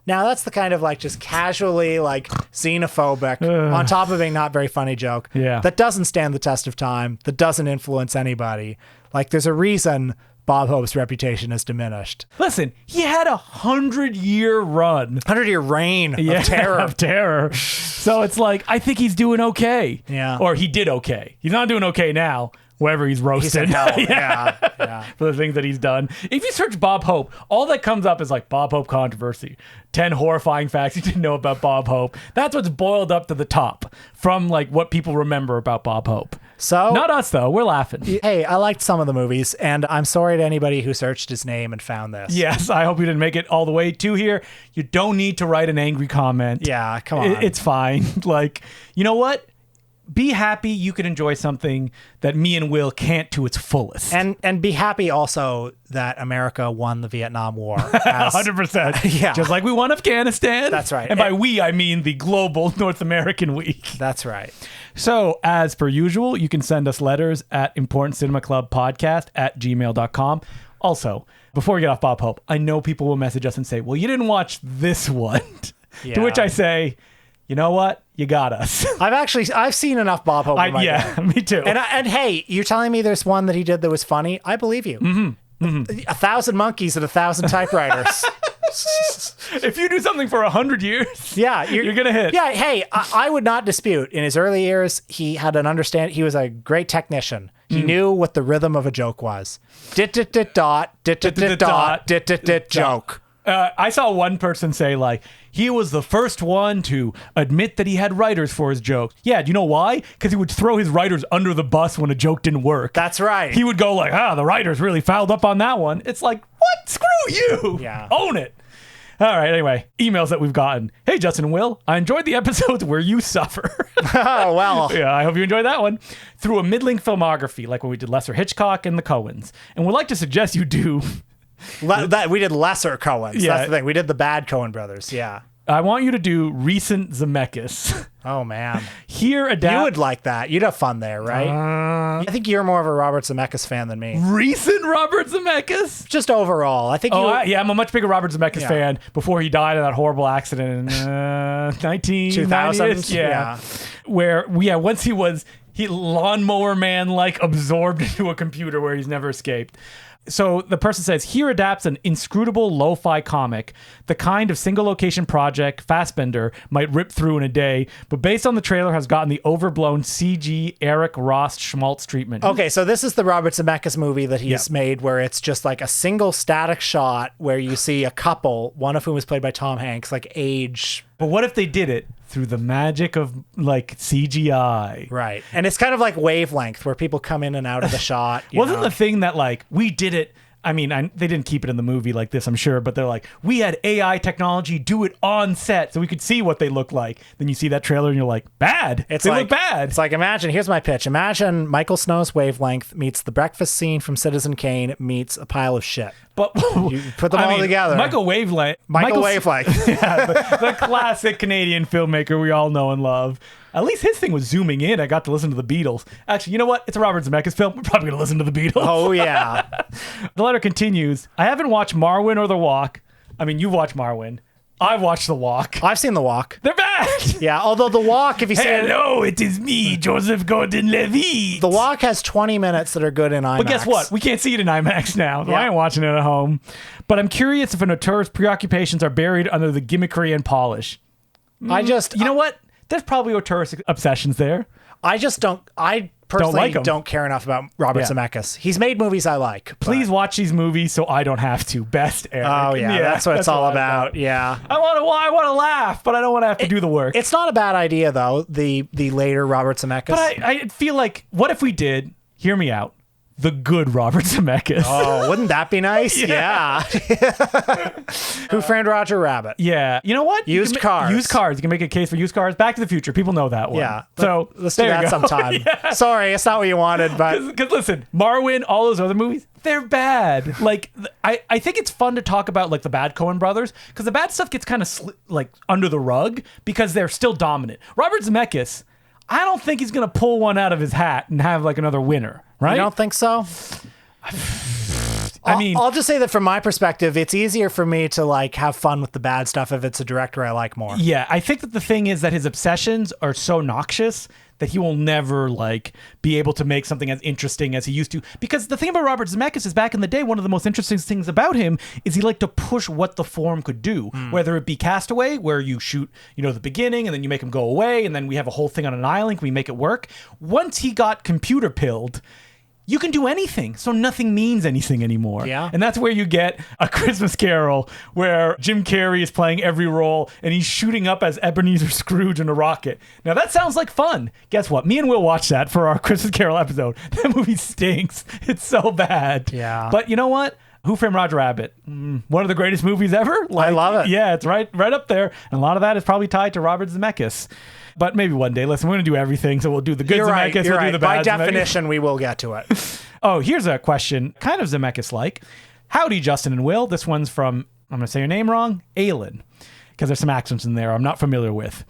Now, that's the kind of like just casually like xenophobic, on top of being not very funny joke. Yeah. That doesn't stand the test of time, that doesn't influence anybody. Like, there's a reason Bob Hope's reputation is diminished. Listen, he had 100-year run. 100-year reign of terror. Of terror. So it's like, I think he's doing okay. Yeah. Or he did okay. He's not doing okay now. Wherever he's roasted. He's in hell. Yeah. For the things that he's done. If you search Bob Hope, all that comes up is like Bob Hope controversy. 10 horrifying facts you didn't know about Bob Hope. That's what's boiled up to the top from like what people remember about Bob Hope. So Not us, though. We're laughing. hey, I liked some of the movies, and I'm sorry to anybody who searched his name and found this. Yes, I hope you didn't make it all the way to here. You don't need to write an angry comment. Yeah, come on. It's fine. Like, you know what? Be happy you can enjoy something that me and Will can't to its fullest. And be happy also that America won the Vietnam War. As, 100%. Yeah. Just like we won Afghanistan. That's right. And by we, I mean the global North American week. That's right. So, as per usual, you can send us letters at importantcinemaclubpodcast@gmail.com. Also, before we get off Bob Hope, I know people will message us and say, well, you didn't watch this one. Yeah. To which I say, you know what? You got us. I've seen enough Bob Hope in my day. Me too. And hey, you're telling me there's one that he did that was funny? I believe you. Mm-hmm. 1,000 monkeys and 1,000 typewriters. If you do something for 100 years, Yeah, you're gonna hit. Yeah, hey, I would not dispute. In his early years, he had an understand. He was a great technician. He knew what the rhythm of a joke was. Dit dit dit dot dit dit dit dot dit dit dit joke. I saw one person say, like, he was the first one to admit that he had writers for his jokes. Yeah, do you know why? Because he would throw his writers under the bus when a joke didn't work. That's right. He would go like, the writers really fouled up on that one. It's like, what? Screw you. Yeah. Own it. All right, anyway, emails that we've gotten. Hey, Justin and Will, I enjoyed the episodes where you suffer. Oh, well. Yeah, I hope you enjoyed that one. Through a middling filmography, like when we did Lesser Hitchcock and the Coens. And would like to suggest you do... That we did lesser Coens. Yeah. That's the thing. We did the bad Coen brothers. Yeah. I want you to do recent Zemeckis. Oh, man. Here, adapt... You would like that. You'd have fun there, right? I think you're more of a Robert Zemeckis fan than me. Recent Robert Zemeckis? Just overall. I think I'm a much bigger Robert Zemeckis fan before he died in that horrible accident in 1990s. Yeah. Where, once he lawnmower man, like, absorbed into a computer where he's never escaped. So the person says, here adapts an inscrutable lo-fi comic, the kind of single-location project Fassbender might rip through in a day, but based on the trailer has gotten the overblown CG Eric Ross Schmaltz treatment. Okay, so this is the Robert Zemeckis movie that he's made where it's just like a single static shot where you see a couple, one of whom is played by Tom Hanks, like age... But what if they did it through the magic of, like, CGI? Right. And it's kind of like wavelength where people come in and out of the shot. Wasn't the thing that, like, we did it... I mean, they didn't keep it in the movie like this, I'm sure, but they're like, we had AI technology do it on set so we could see what they look like. Then you see that trailer and you're like, bad. They look bad. It's like, here's my pitch. Imagine Michael Snow's Wavelength meets the breakfast scene from Citizen Kane meets a pile of shit. But you put them all together. Michael Wavelength. Yeah, the classic Canadian filmmaker we all know and love. At least his thing was zooming in. I got to listen to the Beatles. Actually, you know what? It's a Robert Zemeckis film. We're probably going to listen to the Beatles. Oh, yeah. The letter continues. I haven't watched Marwen or The Walk. I mean, you've watched Marwen. I've watched The Walk. I've seen The Walk. They're bad. Yeah, although The Walk, if you say hello, it is me, Joseph Gordon-Levitt. The Walk has 20 minutes that are good in IMAX. But guess what? We can't see it in IMAX now. So Yeah. I ain't watching it at home. But I'm curious if an auteur's preoccupations are buried under the gimmickry and polish. You know what? There's probably auteurist obsessions there. I personally like 'em. don't care enough about Robert Zemeckis. He's made movies I like. Please watch these movies so I don't have to. Best Eric. Oh, yeah. That's what it's all about. Yeah. I want to laugh, but I don't want to have to do the work. It's not a bad idea, though, the later Robert Zemeckis. But I feel like, what if we did, hear me out, the good Robert Zemeckis? Oh, wouldn't that be nice? Yeah. Who Framed Roger Rabbit? Yeah. You know what? Used cars. Used cars. You can make a case for used cars. Back to the Future. People know that one. Yeah. So let's do there you that go. sometime. Yeah. Sorry, it's not what you wanted, but Because listen, Marwen, all those other movies, they're bad. Like, I think it's fun to talk about, like, the bad Coen brothers, because the bad stuff gets kind of like under the rug because they're still dominant. Robert Zemeckis, I don't think he's gonna pull one out of his hat and have like another winner, right? you don't think so? I'll just say that from my perspective, it's easier for me to like have fun with the bad stuff if it's a director I like more. Yeah, I think that the thing is that his obsessions are so noxious that he will never like be able to make something as interesting as he used to. Because the thing about Robert Zemeckis is back in the day, one of the most interesting things about him is he liked to push what the form could do, whether it be Castaway, where you shoot, the beginning and then you make him go away and then we have a whole thing on an island. We make it work. Once he got computer pilled, you can do anything, so nothing means anything anymore. Yeah. And that's where you get A Christmas Carol, where Jim Carrey is playing every role, and he's shooting up as Ebenezer Scrooge in a rocket. Now, that sounds like fun. Guess what? Me and Will watched that for our Christmas Carol episode. That movie stinks. It's so bad. Yeah. But you know what? Who Framed Roger Rabbit? One of the greatest movies ever. I love it. Yeah, it's right up there. And a lot of that is probably tied to Robert Zemeckis. But maybe one day. Listen, we're going to do everything. So we'll do the good Zemeckis, we'll do the bad By definition, we will get to it. Oh, here's a question, kind of Zemeckis-like. Howdy, Justin and Will. This one's from, I'm going to say your name wrong, Aylin, because there's some accents in there I'm not familiar with.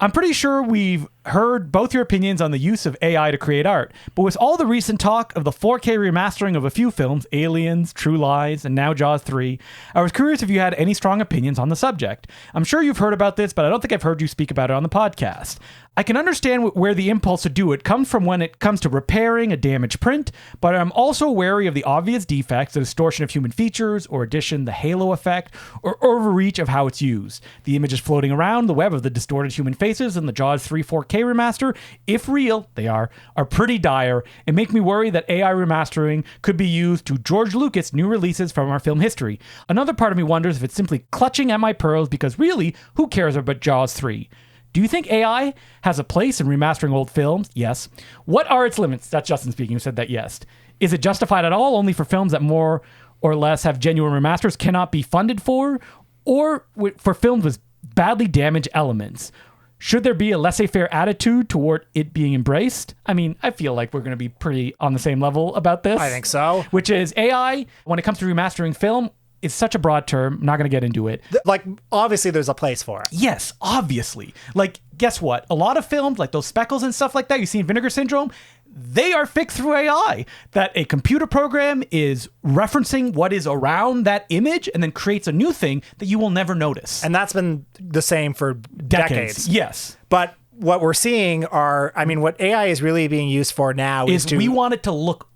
I'm pretty sure we've heard both your opinions on the use of AI to create art, but with all the recent talk of the 4K remastering of a few films, Aliens, True Lies, and now Jaws 3, I was curious if you had any strong opinions on the subject. I'm sure you've heard about this, but I don't think I've heard you speak about it on the podcast. I can understand where the impulse to do it comes from when it comes to repairing a damaged print, but I'm also wary of the obvious defects, the distortion of human features, or addition, the halo effect, or overreach of how it's used. The images floating around the web of the distorted human faces in the Jaws 3 4K remaster, if real, they are pretty dire and make me worry that AI remastering could be used to George Lucas new releases from our film history. Another part of me wonders if it's simply clutching at my pearls because really, who cares about Jaws 3? Do you think AI has a place in remastering old films? Yes. What are its limits? That's Justin speaking, who said that yes. Is it justified at all only for films that more or less have genuine remasters cannot be funded for? Or for films with badly damaged elements? Should there be a laissez-faire attitude toward it being embraced? I mean, I feel like we're going to be pretty on the same level about this. I think so. Which is AI, when it comes to remastering film, is such a broad term. I'm not going to get into it. Like, obviously, there's a place for it. Yes, obviously. Like, guess what? A lot of films, like those speckles and stuff like that, you see in Vinegar Syndrome, they are fixed through AI. That a computer program is referencing what is around that image and then creates a new thing that you will never notice. And that's been the same for decades. Yes. But what we're seeing what AI is really being used for now is we want it to look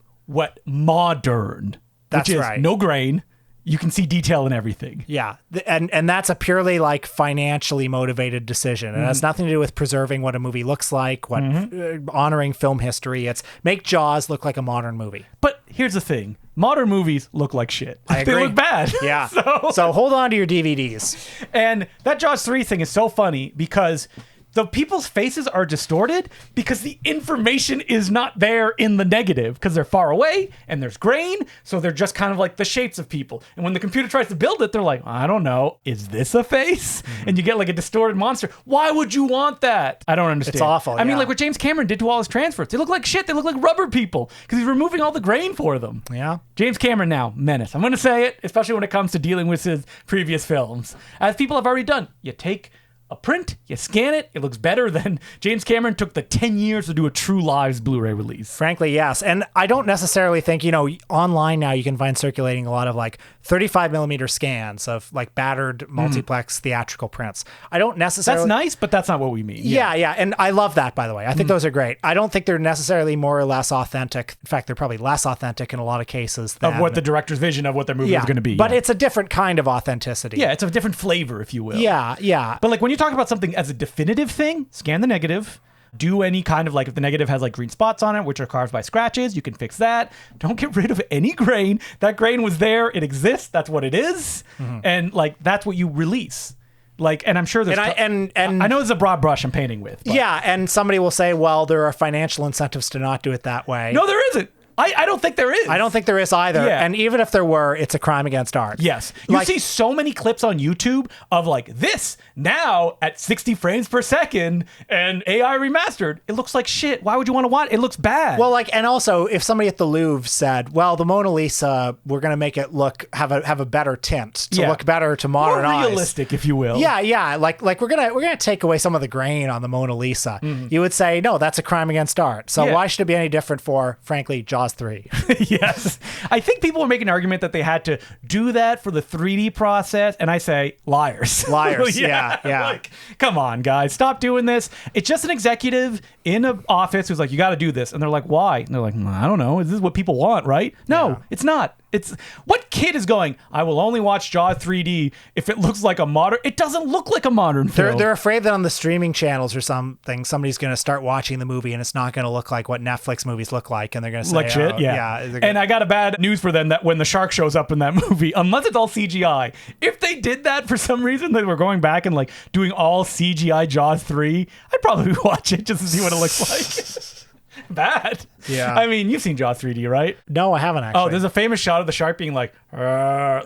modern. That's which is right. No grain. You can see detail in everything. Yeah. And that's a purely like financially motivated decision. It has nothing to do with preserving what a movie looks like, honoring film history. It's make Jaws look like a modern movie. But here's the thing. Modern movies look like shit. I agree. They look bad. Yeah. So hold on to your DVDs. And that Jaws 3 thing is so funny because the people's faces are distorted because the information is not there in the negative because they're far away and there's grain. So they're just kind of like the shapes of people. And when the computer tries to build it, they're like, I don't know. Is this a face? And you get like a distorted monster. Why would you want that? I don't understand. It's awful. I mean, like what James Cameron did to all his transfers. They look like shit. They look like rubber people because he's removing all the grain for them. Yeah. James Cameron now, menace. I'm going to say it, especially when it comes to dealing with his previous films. As people have already done. You take a print, you scan it, it looks better than James Cameron took the 10 years to do a True Lives Blu-ray release. Frankly, yes. And I don't necessarily think, online now you can find circulating a lot of like 35 millimeter scans of like battered multiplex theatrical prints. I don't necessarily... That's nice, but that's not what we mean. Yeah. And I love that, by the way. I think those are great. I don't think they're necessarily more or less authentic. In fact, they're probably less authentic in a lot of cases than... Of what the director's vision of what their movie is going to be. But it's a different kind of authenticity. Yeah, it's a different flavor, if you will. Yeah. But like when you talk about something as a definitive thing, scan the negative. Do any kind of like, if the negative has like green spots on it, which are carved by scratches, you can fix that. Don't get rid of any grain. That grain was there. It exists. That's what it is. And like, that's what you release. Like, and I'm sure there's... And I know it's a broad brush I'm painting with. But. Yeah, and somebody will say, well, there are financial incentives to not do it that way. No, there isn't. I don't think there is. I don't think there is either. Yeah. And even if there were, it's a crime against art. Yes. You see so many clips on YouTube of like this now at 60 frames per second and AI remastered. It looks like shit. Why would you want to watch it? It looks bad. Well, like, and also if somebody at the Louvre said, well, the Mona Lisa, we're going to make it have a better tint to look better to modern eyes. More realistic, if you will. Yeah. Like we're going to take away some of the grain on the Mona Lisa. You would say, no, that's a crime against art. So why should it be any different for, frankly, Jaws 3? Yes. I think people were making an argument that they had to do that for the 3D process. And I say, liars. Liars. yeah. Like, come on, guys. Stop doing this. It's just an executive in an office who's like, you got to do this. And they're like, why? And they're like, I don't know. Is this what people want, right? No, it's not. It's what kid is going, I will only watch Jaws 3D if it looks like a modern. It doesn't look like a modern film. They're afraid that on the streaming channels or something, somebody's going to start watching the movie and it's not going to look like what Netflix movies look like. And they're going to say, like shit, And I got a bad news for them that when the shark shows up in that movie, unless it's all CGI, if they did that for some reason, they were going back and like doing all CGI Jaws 3, I'd probably watch it just to see what it looks like. Bad. Yeah. I mean, you've seen Jaws 3D, right? No, I haven't actually. Oh, there's a famous shot of the shark being like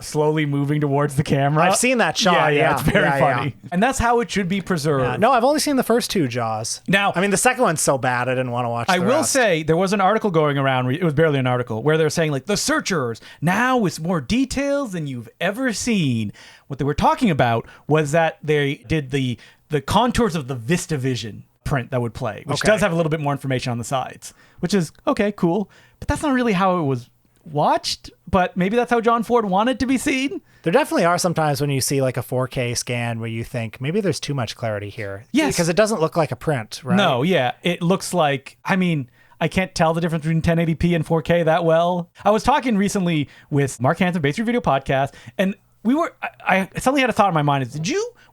slowly moving towards the camera. I've seen that shot. Yeah, it's very funny. And that's how it should be preserved. Yeah. No, I've only seen the first 2 Jaws. Now, I mean, the second one's so bad I didn't want to watch I the will rest. say there was an article going around, it was barely an article, where they're saying like the searchers now with more details than you've ever seen. What they were talking about was that they did the contours of the VistaVision print that would play, which does have a little bit more information on the sides, which is okay, cool. But that's not really how it was watched, but maybe that's how John Ford wanted to be seen. There definitely are sometimes when you see like a 4K scan where you think maybe there's too much clarity here. Yes. Because it doesn't look like a print, right? No, yeah. It looks like, I mean, I can't tell the difference between 1080p and 4K that well. I was talking recently with Mark Hansen, Base Review Podcast, and I suddenly had a thought in my mind is,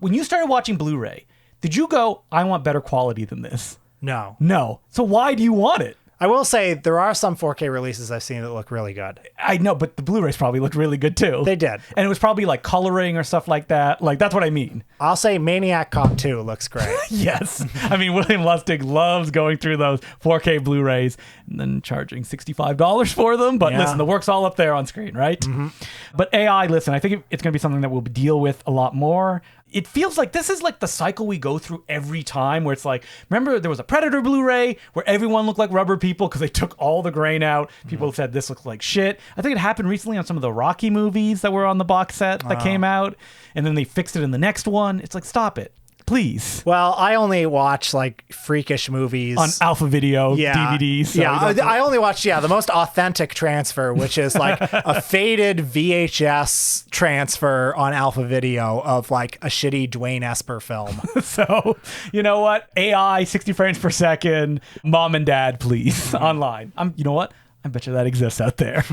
when you started watching Blu-ray, did you go, I want better quality than this? No. No. So why do you want it? I will say there are some 4K releases I've seen that look really good. I know, but the Blu-rays probably looked really good too. They did. And it was probably like coloring or stuff like that. Like, that's what I mean. I'll say Maniac Cop 2 looks great. Yes. I mean, William Lustig loves going through those 4K Blu-rays and then charging $65 for them. But listen, the work's all up there on screen, right? Mm-hmm. But AI, listen, I think it's going to be something that we'll deal with a lot more. It feels like this is like the cycle we go through every time where it's like, remember there was a Predator Blu-ray where everyone looked like rubber people because they took all the grain out. People said this looks like shit. I think it happened recently on some of the Rocky movies that were on the box set that came out. And then they fixed it in the next one. It's like, stop it. Please. Well, I only watch like freakish movies on Alpha Video DVDs. So I only watch the most authentic transfer, which is like a faded VHS transfer on Alpha Video of like a shitty Dwayne Esper film. So, you know what? AI 60 frames per second, mom and dad, please, online. You know what? I bet you that exists out there.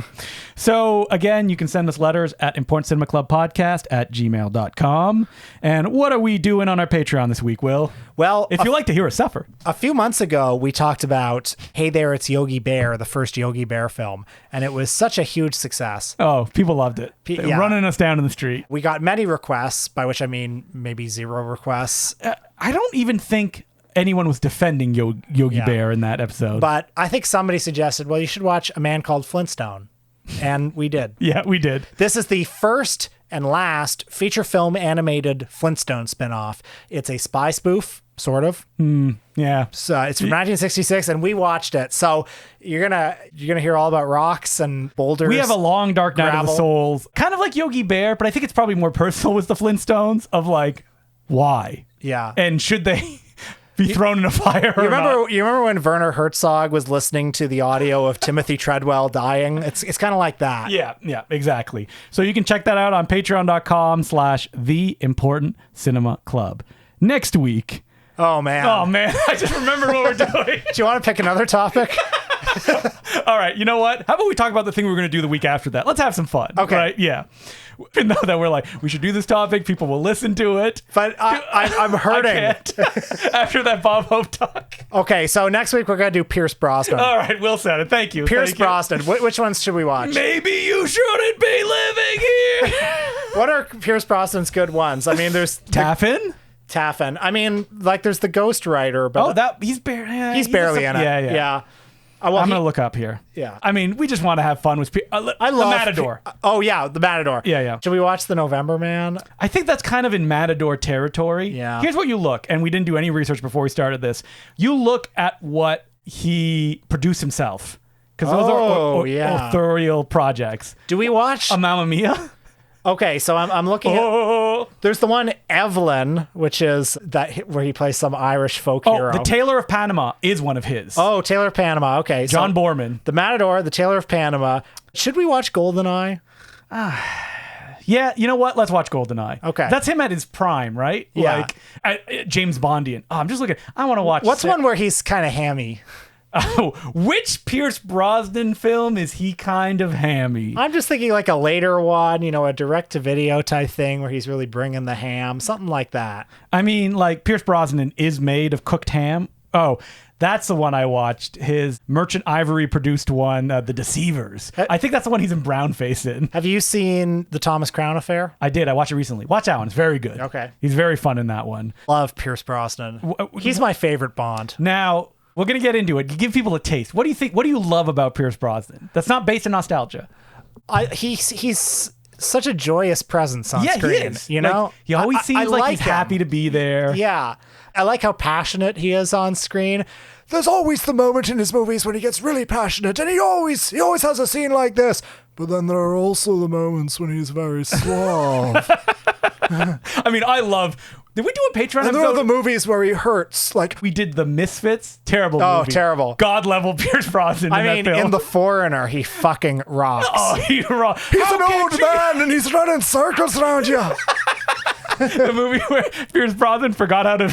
So, again, you can send us letters at importantcinemaclubpodcast@gmail.com. And what are we doing on our Patreon this week, Will? Well, if you like to hear us suffer. A few months ago, we talked about Hey There, It's Yogi Bear, the first Yogi Bear film. And it was such a huge success. Oh, people loved it. Running us down in the street. We got many requests, by which I mean maybe 0 requests. I don't even think anyone was defending Yogi Bear in that episode. But I think somebody suggested, well, you should watch A Man Called Flintstone. And we did. Yeah, we did. This is the first and last feature film animated Flintstone spinoff. It's a spy spoof, sort of. Yeah. So it's from 1966, and we watched it. So you're gonna hear all about rocks and boulders. We have a long dark night gravel. of the souls, kind of like Yogi Bear, but I think it's probably more personal with the Flintstones of like, why? Yeah. And should they be thrown in a fire? You remember when Werner Herzog was listening to the audio of Timothy Treadwell dying? It's kind of like that. Yeah, exactly. So you can check that out on patreon.com/theimportantcinemaclub. Next week. Oh man, I just remembered what we're doing. Do you want to pick another topic? All right, you know what? How about we talk about the thing we're going to do the week after that? Let's have some fun. Okay. Right? Yeah. Even though that we're like, we should do this topic, people will listen to it. But I'm hurting. I can't. After that Bob Hope talk. Okay, so next week we're going to do Pierce Brosnan. All right, Will said it. Thank you. Pierce Brosnan. Which ones should we watch? Maybe you shouldn't be living here. What are Pierce Brosnan's good ones? I mean, there's... Taffin? I mean, like there's the Ghost Rider, but he's barely in it. Yeah. I'm going to look up here. Yeah. I mean, we just want to have fun with I love the Matador. The Matador. Yeah. Should we watch The November Man? I think that's kind of in Matador territory. Yeah. Here's what you look, and we didn't do any research before we started this. You look at what he produced himself. Because those are authorial projects. Do we watch Mamma Mia? Okay, so I'm looking at... There's the one Evelyn, which is where he plays some Irish folk hero. The Tailor of Panama is one of his. Oh, Tailor of Panama. Okay. John Borman. The Matador, the Tailor of Panama. Should we watch GoldenEye? Yeah, you know what? Let's watch GoldenEye. Okay. That's him at his prime, right? Yeah. Like James Bondian. I'm just looking. I want to watch... What's one where he's kind of hammy? Oh, which Pierce Brosnan film is he kind of hammy? I'm just thinking like a later one, a direct-to-video type thing where he's really bringing the ham, something like that. I mean, like, Pierce Brosnan is made of cooked ham. Oh, that's the one I watched. His Merchant Ivory produced one, The Deceivers. I think that's the one he's in brownface in. Have you seen The Thomas Crown Affair? I did. I watched it recently. Watch that one. It's very good. Okay. He's very fun in that one. Love Pierce Brosnan. He's my favorite Bond. Now, we're going to get into it. Give people a taste. What do you think? What do you love about Pierce Brosnan? That's not based in nostalgia. He's such a joyous presence on screen. He is. You know? Like, he always seems like he's him. happy to be there. Yeah. I like how passionate he is on screen. There's always the moment in his movies when he gets really passionate, and he always has a scene like this. But then there are also the moments when he's very suave. I mean, I love... Did we do a Patreon And there episode? are the movies where he hurts, like... We did The Misfits. Terrible movie. Oh, terrible. God level Pierce Brosnan in that film. In The Foreigner, he fucking rocks. Oh, he's wrong. He's an old man, and he's running circles around you. The movie where Pierce Brosnan forgot how to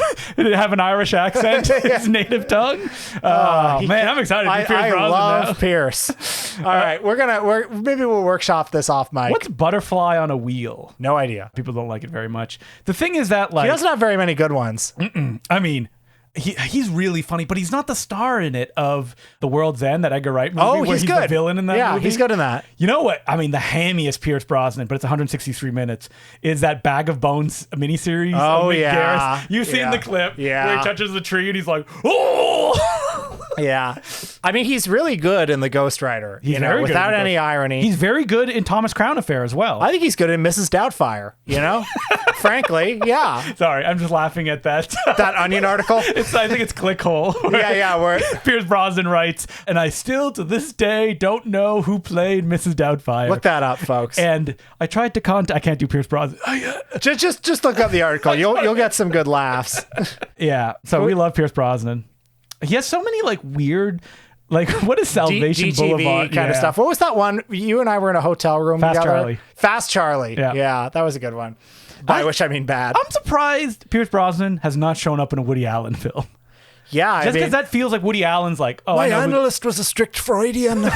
have an Irish accent, his native tongue. Man, I'm excited to be Pierce Brosnan I love now. Pierce. All right, maybe we'll workshop this off mic. What's Butterfly on a Wheel? No idea. People don't like it very much. The thing is that, like, He doesn't have very many good ones. I mean, he's really funny, but he's not the star in it of The World's End, that Edgar Wright movie. Oh, where he's he's good. the villain in that yeah, movie. he's good in that. You know what? I mean, the hammiest Pierce Brosnan, but it's 163 minutes, is that Bag of Bones miniseries. Oh, of Mick yeah. Garris. You've seen Yeah. the clip Yeah. where he touches the tree and he's like, oh! Yeah. I mean, he's really good in The Ghost Rider. He's very good without in The any Ghost- irony. He's very good in Thomas Crown Affair as well. I think he's good in Mrs. Doubtfire, Frankly, yeah. Sorry, I'm just laughing at that. That Onion article? I think it's Clickhole. Yeah, where Pierce Brosnan writes, and I still to this day don't know who played Mrs. Doubtfire. look that up, folks. And I tried to contact. I can't do Pierce Brosnan. Just look up the article. You'll get some good laughs. Yeah. So we love Pierce Brosnan. He has so many like weird, like what is Salvation GTV Boulevard kind of stuff. What was that one? You and I were in a hotel room Fast together. Charlie. Fast Charlie. Yeah. Yeah, that was a good one. By which I mean bad. I'm surprised Pierce Brosnan has not shown up in a Woody Allen film. Yeah, Just because that feels like Woody Allen's like, oh, my I know. analyst was a strict Freudian.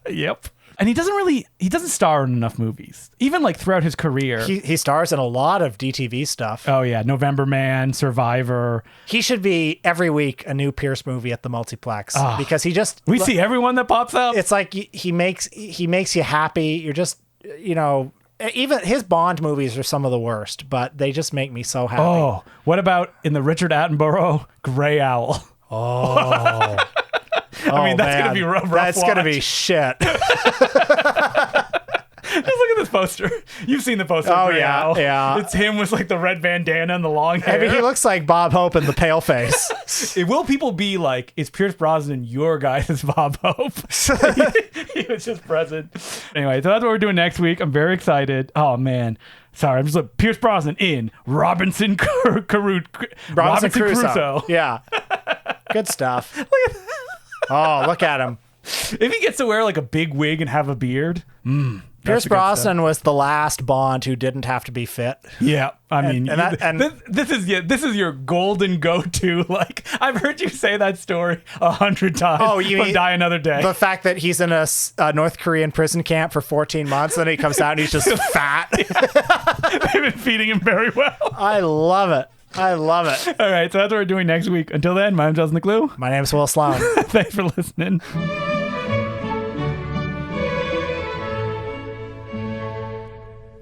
Yep. And he doesn't star in enough movies, even like throughout his career. He stars in a lot of DTV stuff. Oh yeah, November Man, Survivor. He should be every week a new Pierce movie at the multiplex because he just We see everyone that pops up. It's like he makes you happy. You're just even his Bond movies are some of the worst, but they just make me so happy. Oh, what about in the Richard Attenborough Gray Owl? Oh. I mean, that's gonna be rough. That's gonna watch. be shit. Just look at this poster. You've seen the poster. Oh, of Gray yeah, Owl. yeah. It's him with like the red bandana and the long hair. I mean, he looks like Bob Hope in The Pale Face. Will people be like, is Pierce Brosnan your guy as Bob Hope? He was just present. Anyway, so that's what we're doing next week. I'm very excited. Oh man. Sorry, I'm just like Pierce Brosnan in Robinson Crusoe. Yeah. Good stuff. Oh, look at him. If he gets to wear like a big wig and have a beard, Pierce Brosnan was the last Bond who didn't have to be fit. yeah, I mean, and this is your golden go-to. Like I've heard you say that story 100 times. Oh, you from mean Die Another Day? The fact that he's in a North Korean prison camp for 14 months, and then he comes out and he's just fat. They've been feeding him very well. I love it. I love it. All right, so that's what we're doing next week. Until then, my name's Justin the Clue. My name's Will Sloan. Thanks for listening.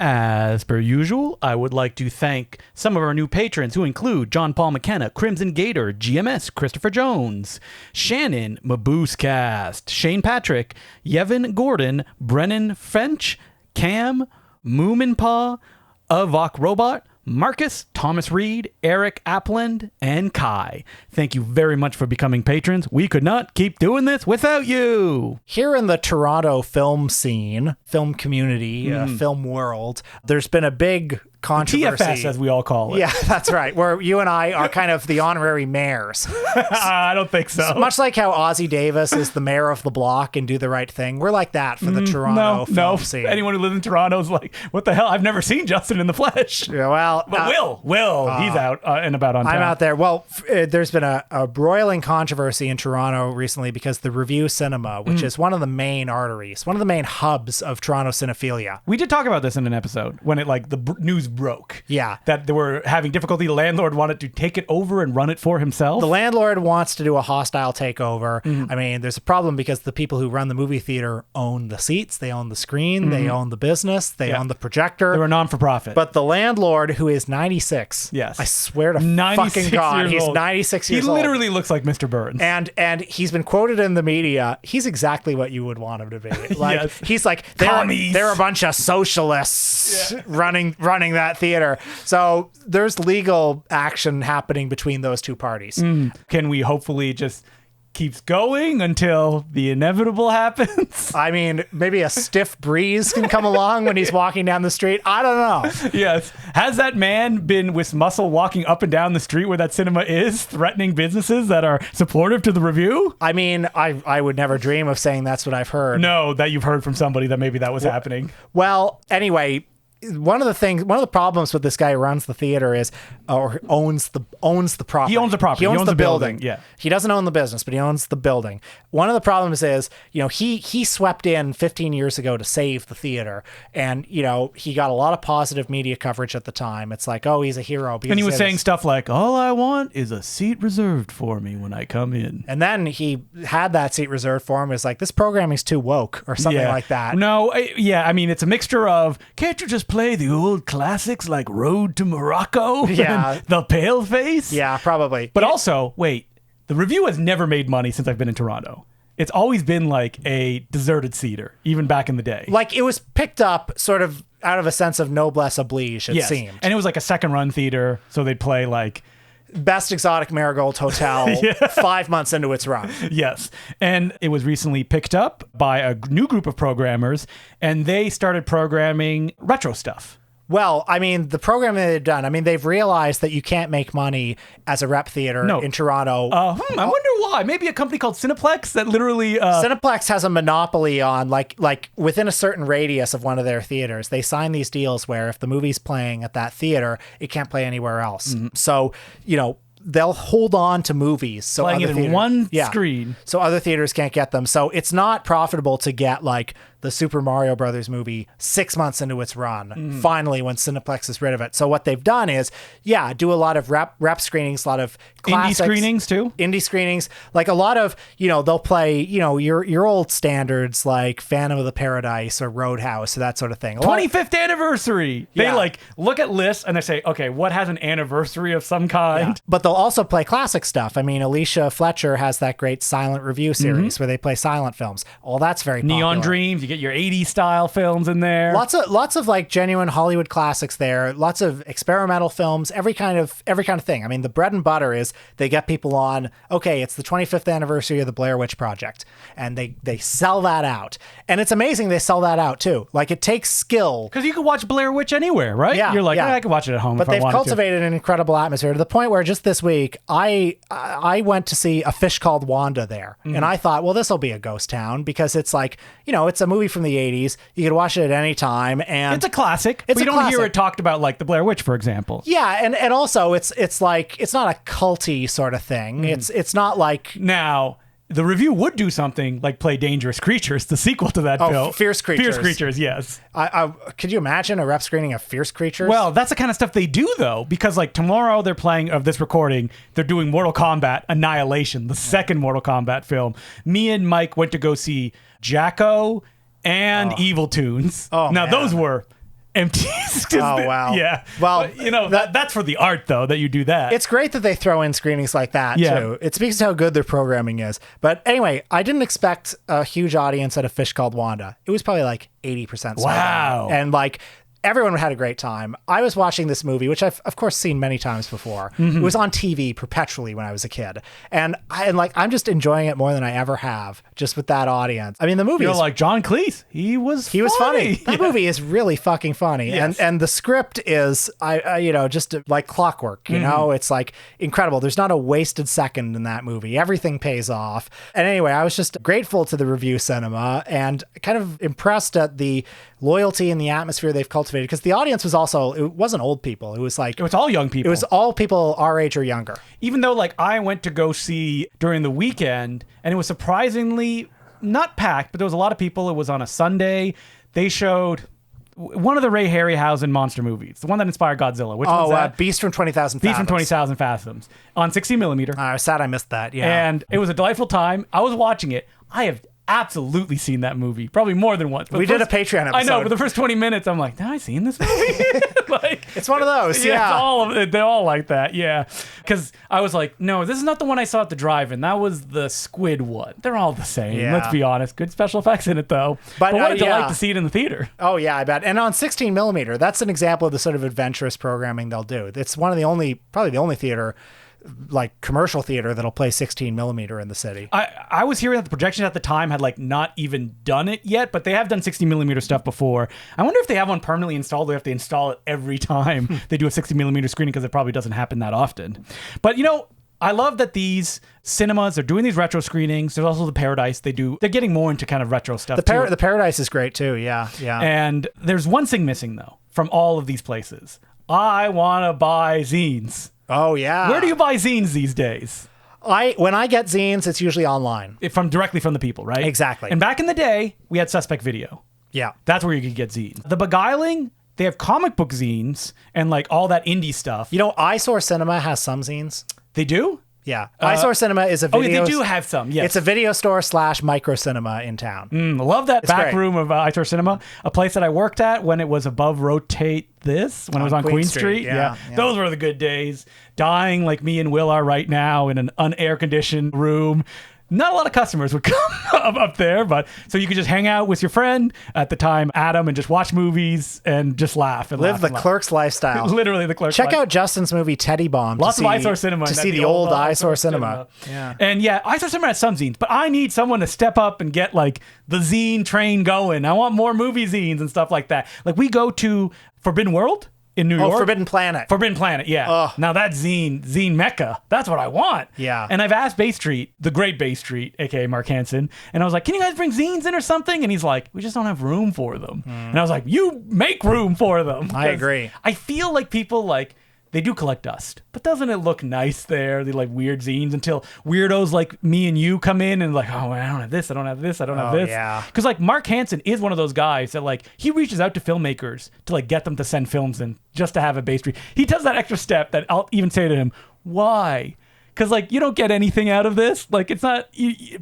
As per usual, I would like to thank some of our new patrons who include John Paul McKenna, Crimson Gator, GMS, Christopher Jones, Shannon, Mabooscast, Shane Patrick, Yevon Gordon, Brennan French, Cam, Moominpaw, Avok Robot, Marcus, Thomas Reed, Eric Appland, and Kai. Thank you very much for becoming patrons. We could not keep doing this without you. Here in the Toronto film scene, film community, film world, there's been a big controversy. TFS, as we all call it. Yeah, that's right. Where you and I are kind of the honorary mayors. I don't think so. Much like how Ozzie Davis is the mayor of the block and Do the Right Thing. We're like that for the Toronto film scene. Anyone who lives in Toronto is like, what the hell? I've never seen Justin in the flesh. Yeah, well, but Will, he's out and about on town. I'm out there. Well, there's been a broiling controversy in Toronto recently because the Review Cinema, which is one of the main arteries, one of the main hubs of Toronto cinephilia. We did talk about this in an episode when it the news broke. Yeah. That they were having difficulty. The landlord wanted to take it over and run it for himself. The landlord wants to do a hostile takeover. I mean, there's a problem because the people who run the movie theater own the seats, they own the screen, they own the business, they own the projector. They're a non-for-profit. But the landlord, who is 96, yes, I swear to fucking God, he's 96 years old. He literally looks like Mr. Burns. And he's been quoted in the media. He's exactly what you would want him to be. Like yes. He's like, they're a bunch of socialists running that theater. So there's legal action happening between those two parties. Can we hopefully just keeps going until the inevitable happens? I mean, maybe a stiff breeze can come along when he's walking down the street. I don't know. Yes. Has that man been with muscle walking up and down the street where that cinema is, threatening businesses that are supportive to the Review? I mean, I would never dream of saying that's what I've heard. No, that you've heard from somebody that maybe that was happening. Well, anyway, one of the problems with this guy who runs the theater is, or owns the property. He owns the property. He owns the building. Yeah. He doesn't own the business, but he owns the building. One of the problems is, he swept in 15 years ago to save the theater, and he got a lot of positive media coverage at the time. It's like, oh, he's a hero. And he was saying stuff like, "All I want is a seat reserved for me when I come in." And then he had that seat reserved for him. It's like, this programming's too woke or something like that. No, I mean, it's a mixture of, can't you just play the old classics like Road to Morocco? Yeah. The Paleface? Yeah, probably. But also, wait, the Review has never made money since I've been in Toronto. It's always been like a deserted theater, even back in the day. Like, it was picked up sort of out of a sense of noblesse oblige, it seemed. And it was like a second run theater, so they'd play like Best Exotic Marigold Hotel 5 months into its run. Yes. And it was recently picked up by a new group of programmers, and they started programming retro stuff. Well, I mean, the programming they've done, they've realized that you can't make money as a rep theater in Toronto. I wonder why. Maybe a company called Cineplex that literally... Cineplex has a monopoly on, like within a certain radius of one of their theaters. They sign these deals where if the movie's playing at that theater, it can't play anywhere else. So, they'll hold on to movies. So playing it in one screen. So other theaters can't get them. So it's not profitable to get, like, the Super Mario Brothers movie 6 months into its run, finally, when Cineplex is rid of it. So what they've done is, do a lot of rep screenings, a lot of classics. Indie screenings, too? Indie screenings. Like, a lot of, they'll play, your old standards, like Phantom of the Paradise or Roadhouse or that sort of thing. 25th anniversary. Yeah. They, look at lists and they say, okay, what has an anniversary of some kind? Yeah. But they'll also play classic stuff. Alicia Fletcher has that great silent review series where they play silent films. All that's very popular. Neon Dreams. You get your 80s style films in there. Lots of like genuine Hollywood classics there. Lots of experimental films. Every kind of thing. The bread and butter is they get people on. Okay, it's the 25th anniversary of the Blair Witch Project, and they sell that out. And it's amazing they sell that out too. Like, it takes skill because you can watch Blair Witch anywhere, right? Yeah, you're like, I can watch it at home. But they've cultivated an incredible atmosphere to the point where just this week I went to see A Fish Called Wanda there, and I thought, well, this will be a ghost town because it's like, it's a movie from the 80s. You could watch it at any time, and it's a classic. But you don't hear it talked about like the Blair Witch, for example. Yeah, and also it's like, it's not a culty sort of thing. It's not like... Now, the Review would do something like play Dangerous Creatures, the sequel to that film. Fierce Creatures. Fierce Creatures, yes. Could you imagine a rep screening of Fierce Creatures? Well, that's the kind of stuff they do, though, because like tomorrow they're playing, of this recording, they're doing Mortal Kombat Annihilation, the second Mortal Kombat film. Me and Mike went to go see Jacko and Evil Tunes. Now, man. those were empty. Wow. Yeah. Well, that's for the art, though, that you do that. It's great that they throw in screenings like that, too. It speaks to how good their programming is. But anyway, I didn't expect a huge audience at A Fish Called Wanda. It was probably like 80% sold out. And like, everyone had a great time. I was watching this movie, which I've of course seen many times before. It was on TV perpetually when I was a kid. And I'm just enjoying it more than I ever have, just with that audience. I mean, the movie is like John Cleese. He was funny. That movie is really fucking funny. Yes. And the script is, just like clockwork, you know, it's like incredible. There's not a wasted second in that movie. Everything pays off. And anyway, I was just grateful to the Review Cinema and kind of impressed at the loyalty and the atmosphere they've cultivated, because the audience was also, it wasn't old people. It was all young people. It was all people our age or younger. Even though I went to go see during the weekend and it was surprisingly not packed, but there was a lot of people. It was on a Sunday. They showed one of the Ray Harryhausen monster movies, the one that inspired Godzilla. Which one's that? Beast from 20,000 Fathoms. Beast from 20,000 Fathoms on 60 millimeter. I was sad I missed that. Yeah. And it was a delightful time. I was watching it. I have absolutely seen that movie, probably more than once. But we did a Patreon episode. I know, but the first 20 minutes, I'm like, have I seen this movie? It's one of those, yeah. It's all of it. They're all like that, yeah. Because I was like, no, this is not the one I saw at the drive-in. That was the squid one. They're all the same. Yeah. Let's be honest. Good special effects in it, though. But what a delight to see it in the theater. Oh, yeah, I bet. And on 16 millimeter, that's an example of the sort of adventurous programming they'll do. It's one of the only, probably the only theater, like commercial theater, that'll play 16 millimeter in the city. I was hearing that the projections at the time had not even done it yet, but they have done 60 millimeter stuff before. I wonder if they have one permanently installed or if they install it every time they do a 60 millimeter screening, because it probably doesn't happen that often. But I love that these cinemas are doing these retro screenings. There's also the Paradise. They're getting more into kind of retro stuff. The Paradise is great too. Yeah. And there's one thing missing though from all of these places. I want to buy zines. Oh, yeah. Where do you buy zines these days? When I get zines, it's usually online. Directly from the people, right? Exactly. And back in the day, we had Suspect Video. Yeah. That's where you could get zines. The Beguiling, they have comic book zines and all that indie stuff. Eyesore Cinema has some zines. They do? Yeah. Eyesore Cinema is a video... Oh, yeah, they do have some, yes. It's a video store / micro cinema in town. I love that back great. room of Eyesore Cinema, a place that I worked at when it was above Rotate This, when it was on Queen Street. Yeah. Those were the good days. Dying like me and Will are right now in an unair-conditioned room. Not a lot of customers would come up there, but so you could just hang out with your friend at the time, Adam, and just watch movies and just laugh and live laugh the clerk's lifestyle. Literally the clerk's Check out Justin's movie Teddy Bomb. Lots of Eyesore Cinema to see the old Eyesore Cinema. Yeah. And yeah, Eyesore Cinema has some zines, but I need someone to step up and get the zine train going. I want more movie zines and stuff like that. We go to Forbidden World in New York. Forbidden Planet. Forbidden Planet, yeah. Ugh. Now that's zine mecca. That's what I want. Yeah. And I've asked Bay Street, the great Bay Street, aka Mark Hansen, and I was like, can you guys bring zines in or something? And he's like, we just don't have room for them. And I was like, you make room for them. I agree. I feel like people they do collect dust, but doesn't it look nice there? They weird zines until weirdos like me and you come in and oh, I don't have this, I don't have this, I don't have this. Yeah. Because Mark Hansen is one of those guys that he reaches out to filmmakers to get them to send films in just to have a Bay Street. He does that extra step that I'll even say to him, why? Because you don't get anything out of this. It's not,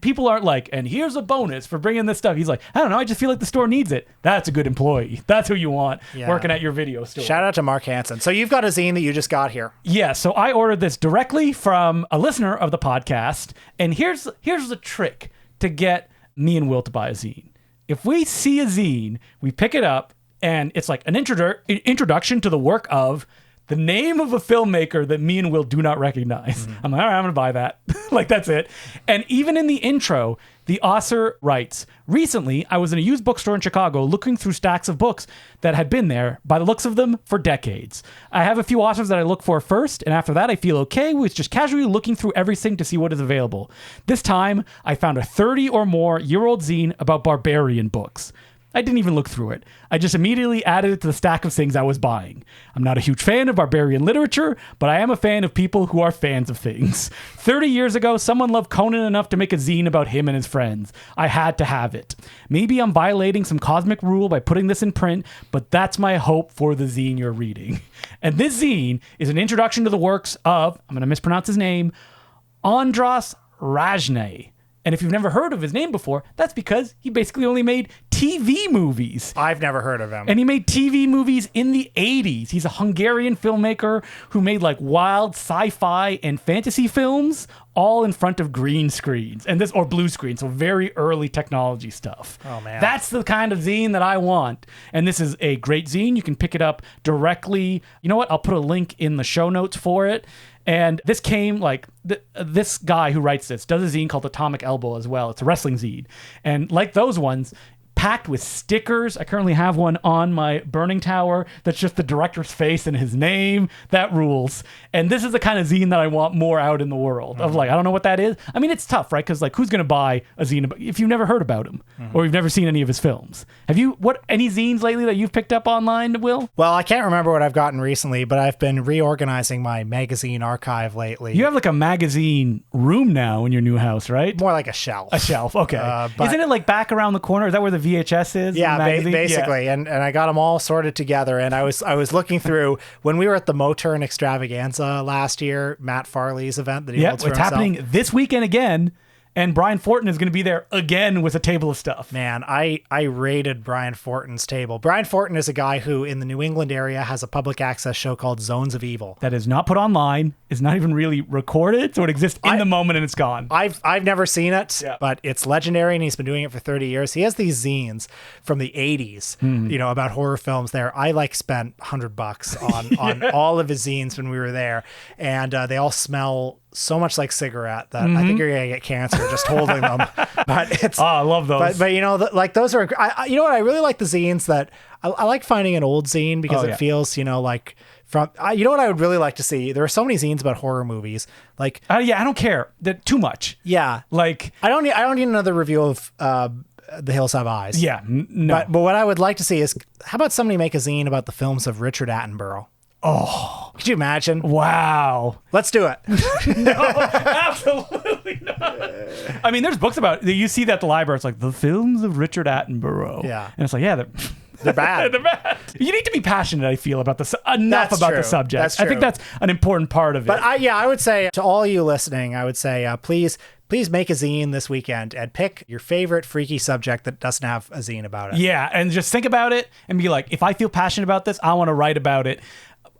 people aren't and here's a bonus for bringing this stuff. He's I don't know, I just feel like the store needs it. That's a good employee. That's who you want working at your video store. Shout out to Mark Hansen. So you've got a zine that you just got here. Yeah, so I ordered this directly from a listener of the podcast. And here's the trick to get me and Will to buy a zine. If we see a zine, we pick it up, and it's an introduction to the work of the name of a filmmaker that me and Will do not recognize. I'm all right, I'm going to buy that. That's it. And even in the intro, the author writes, recently, I was in a used bookstore in Chicago looking through stacks of books that had been there, by the looks of them, for decades. I have a few authors that I look for first, and after that, I feel okay with just casually looking through everything to see what is available. This time, I found a 30 or more year-old zine about barbarian books. I didn't even look through it. I just immediately added it to the stack of things I was buying. I'm not a huge fan of barbarian literature, but I am a fan of people who are fans of things. 30 years ago, someone loved Conan enough to make a zine about him and his friends. I had to have it. Maybe I'm violating some cosmic rule by putting this in print, but that's my hope for the zine you're reading. And this zine is an introduction to the works of, I'm going to mispronounce his name, Andras Rajne. And if you've never heard of his name before, that's because he basically only made TV movies. I've never heard of him. And he made TV movies in the 80s. He's a Hungarian filmmaker who made like wild sci-fi and fantasy films all in front of green screens or blue screens. So very early technology stuff. Oh, man. That's the kind of zine that I want. And this is a great zine. You can pick it up directly. You know what? I'll put a link in the show notes for it. And this came this guy who writes this does a zine called Atomic Elbow as well. It's a wrestling zine. And like those ones, packed with stickers. I currently have one on my burning tower that's just the director's face and his name. That rules. And this is the kind of zine that I want more out in the world of like, I don't know what that is. I mean, it's tough, right? Because like, who's going to buy a zine if you've never heard about him or you've never seen any of his films? Have you, any zines lately that you've picked up online, Will? Well, I can't remember what I've gotten recently, but I've been reorganizing my magazine archive lately. You have like a magazine room now in your new house, right? More like a shelf. A shelf, okay. Isn't it like back around the corner? Is that where the VHS is? Yeah, basically. Yeah. And I got them all sorted together. And I was looking through when we were at the Moturn Extravaganza last year, Matt Farley's event that he holds for himself. It's happening this weekend again. And Brian Fortin is going to be there again with a table of stuff. Man, I raided Brian Fortin's table. Brian Fortin is a guy who in the New England area has a public access show called Zones of Evil. That is not put online. It's not even really recorded. So it exists in the moment and it's gone. I've never seen it, but it's legendary and he's been doing it for 30 years. He has these zines from the 80s, about horror films there. I spent $100 on all of his zines when we were there. And they all smell so much like cigarette that I think you're gonna get cancer just holding them. But it's I love those. But those are you know what, I really like the zines that I like finding an old zine because it feels like from you know what I would really like to see. There are so many zines about horror movies. Like I don't care. That too much. Yeah. Like I don't need another review of The Hills Have Eyes. Yeah. No. But what I would like to see is how about somebody make a zine about the films of Richard Attenborough? Oh, could you imagine? Wow. Let's do it. No, absolutely not. I mean, there's books about, you see that at the library. It's like the films of Richard Attenborough. Yeah. And it's like, they're bad. They're bad. You need to be passionate, I feel, about this enough about the subject. That's true. I think that's an important part of it. But I would say to all you listening, I would say, please make a zine this weekend and pick your favorite freaky subject that doesn't have a zine about it. Yeah. And just think about it and be like, if I feel passionate about this, I want to write about it.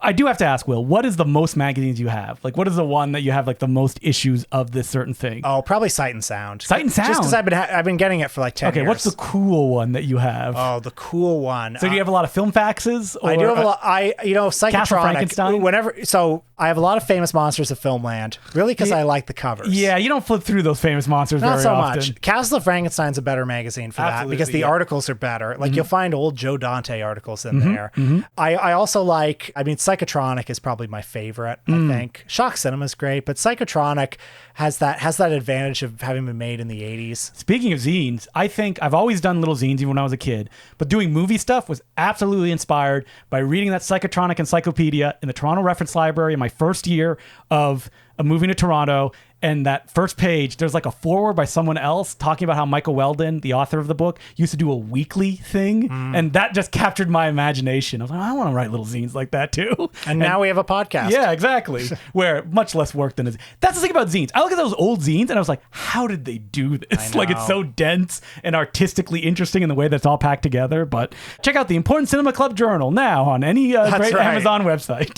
I do have to ask, Will, what is the most magazines you have? Like, what is the one that you have like the most issues of this certain thing? Oh, probably Sight and Sound. Sight and Sound? Just because I've been getting it for like 10 years. Okay, what's the cool one that you have? Oh, the cool one. So do you have a lot of film faxes? Or, I do have a lot. Psychotronic. Castle Frankenstein? So I have a lot of famous monsters of Filmland, really because I like the covers. Yeah, you don't flip through those famous monsters Not very so often. much. Castle of Frankenstein's a better magazine for that because the articles are better. Like you'll find old Joe Dante articles in there. I also like, Psychotronic is probably my favorite, I think. Shock Cinema is great, but Psychotronic has that advantage of having been made in the 80s. Speaking of zines, I think I've always done little zines even when I was a kid, but doing movie stuff was absolutely inspired by reading that Psychotronic encyclopedia in the Toronto Reference Library in my first year of moving to Toronto. And that first page, there's like a foreword by someone else talking about how Michael Weldon, the author of the book, used to do a weekly thing. And that just captured my imagination. I was like, I want to write little zines like that too. And now we have a podcast. Yeah, exactly. Where much less work than is. That's the thing about zines. I look at those old zines and I was like, how did they do this? Like, it's so dense and artistically interesting in the way that's all packed together. But check out the Important Cinema Club Journal now on any great Amazon website.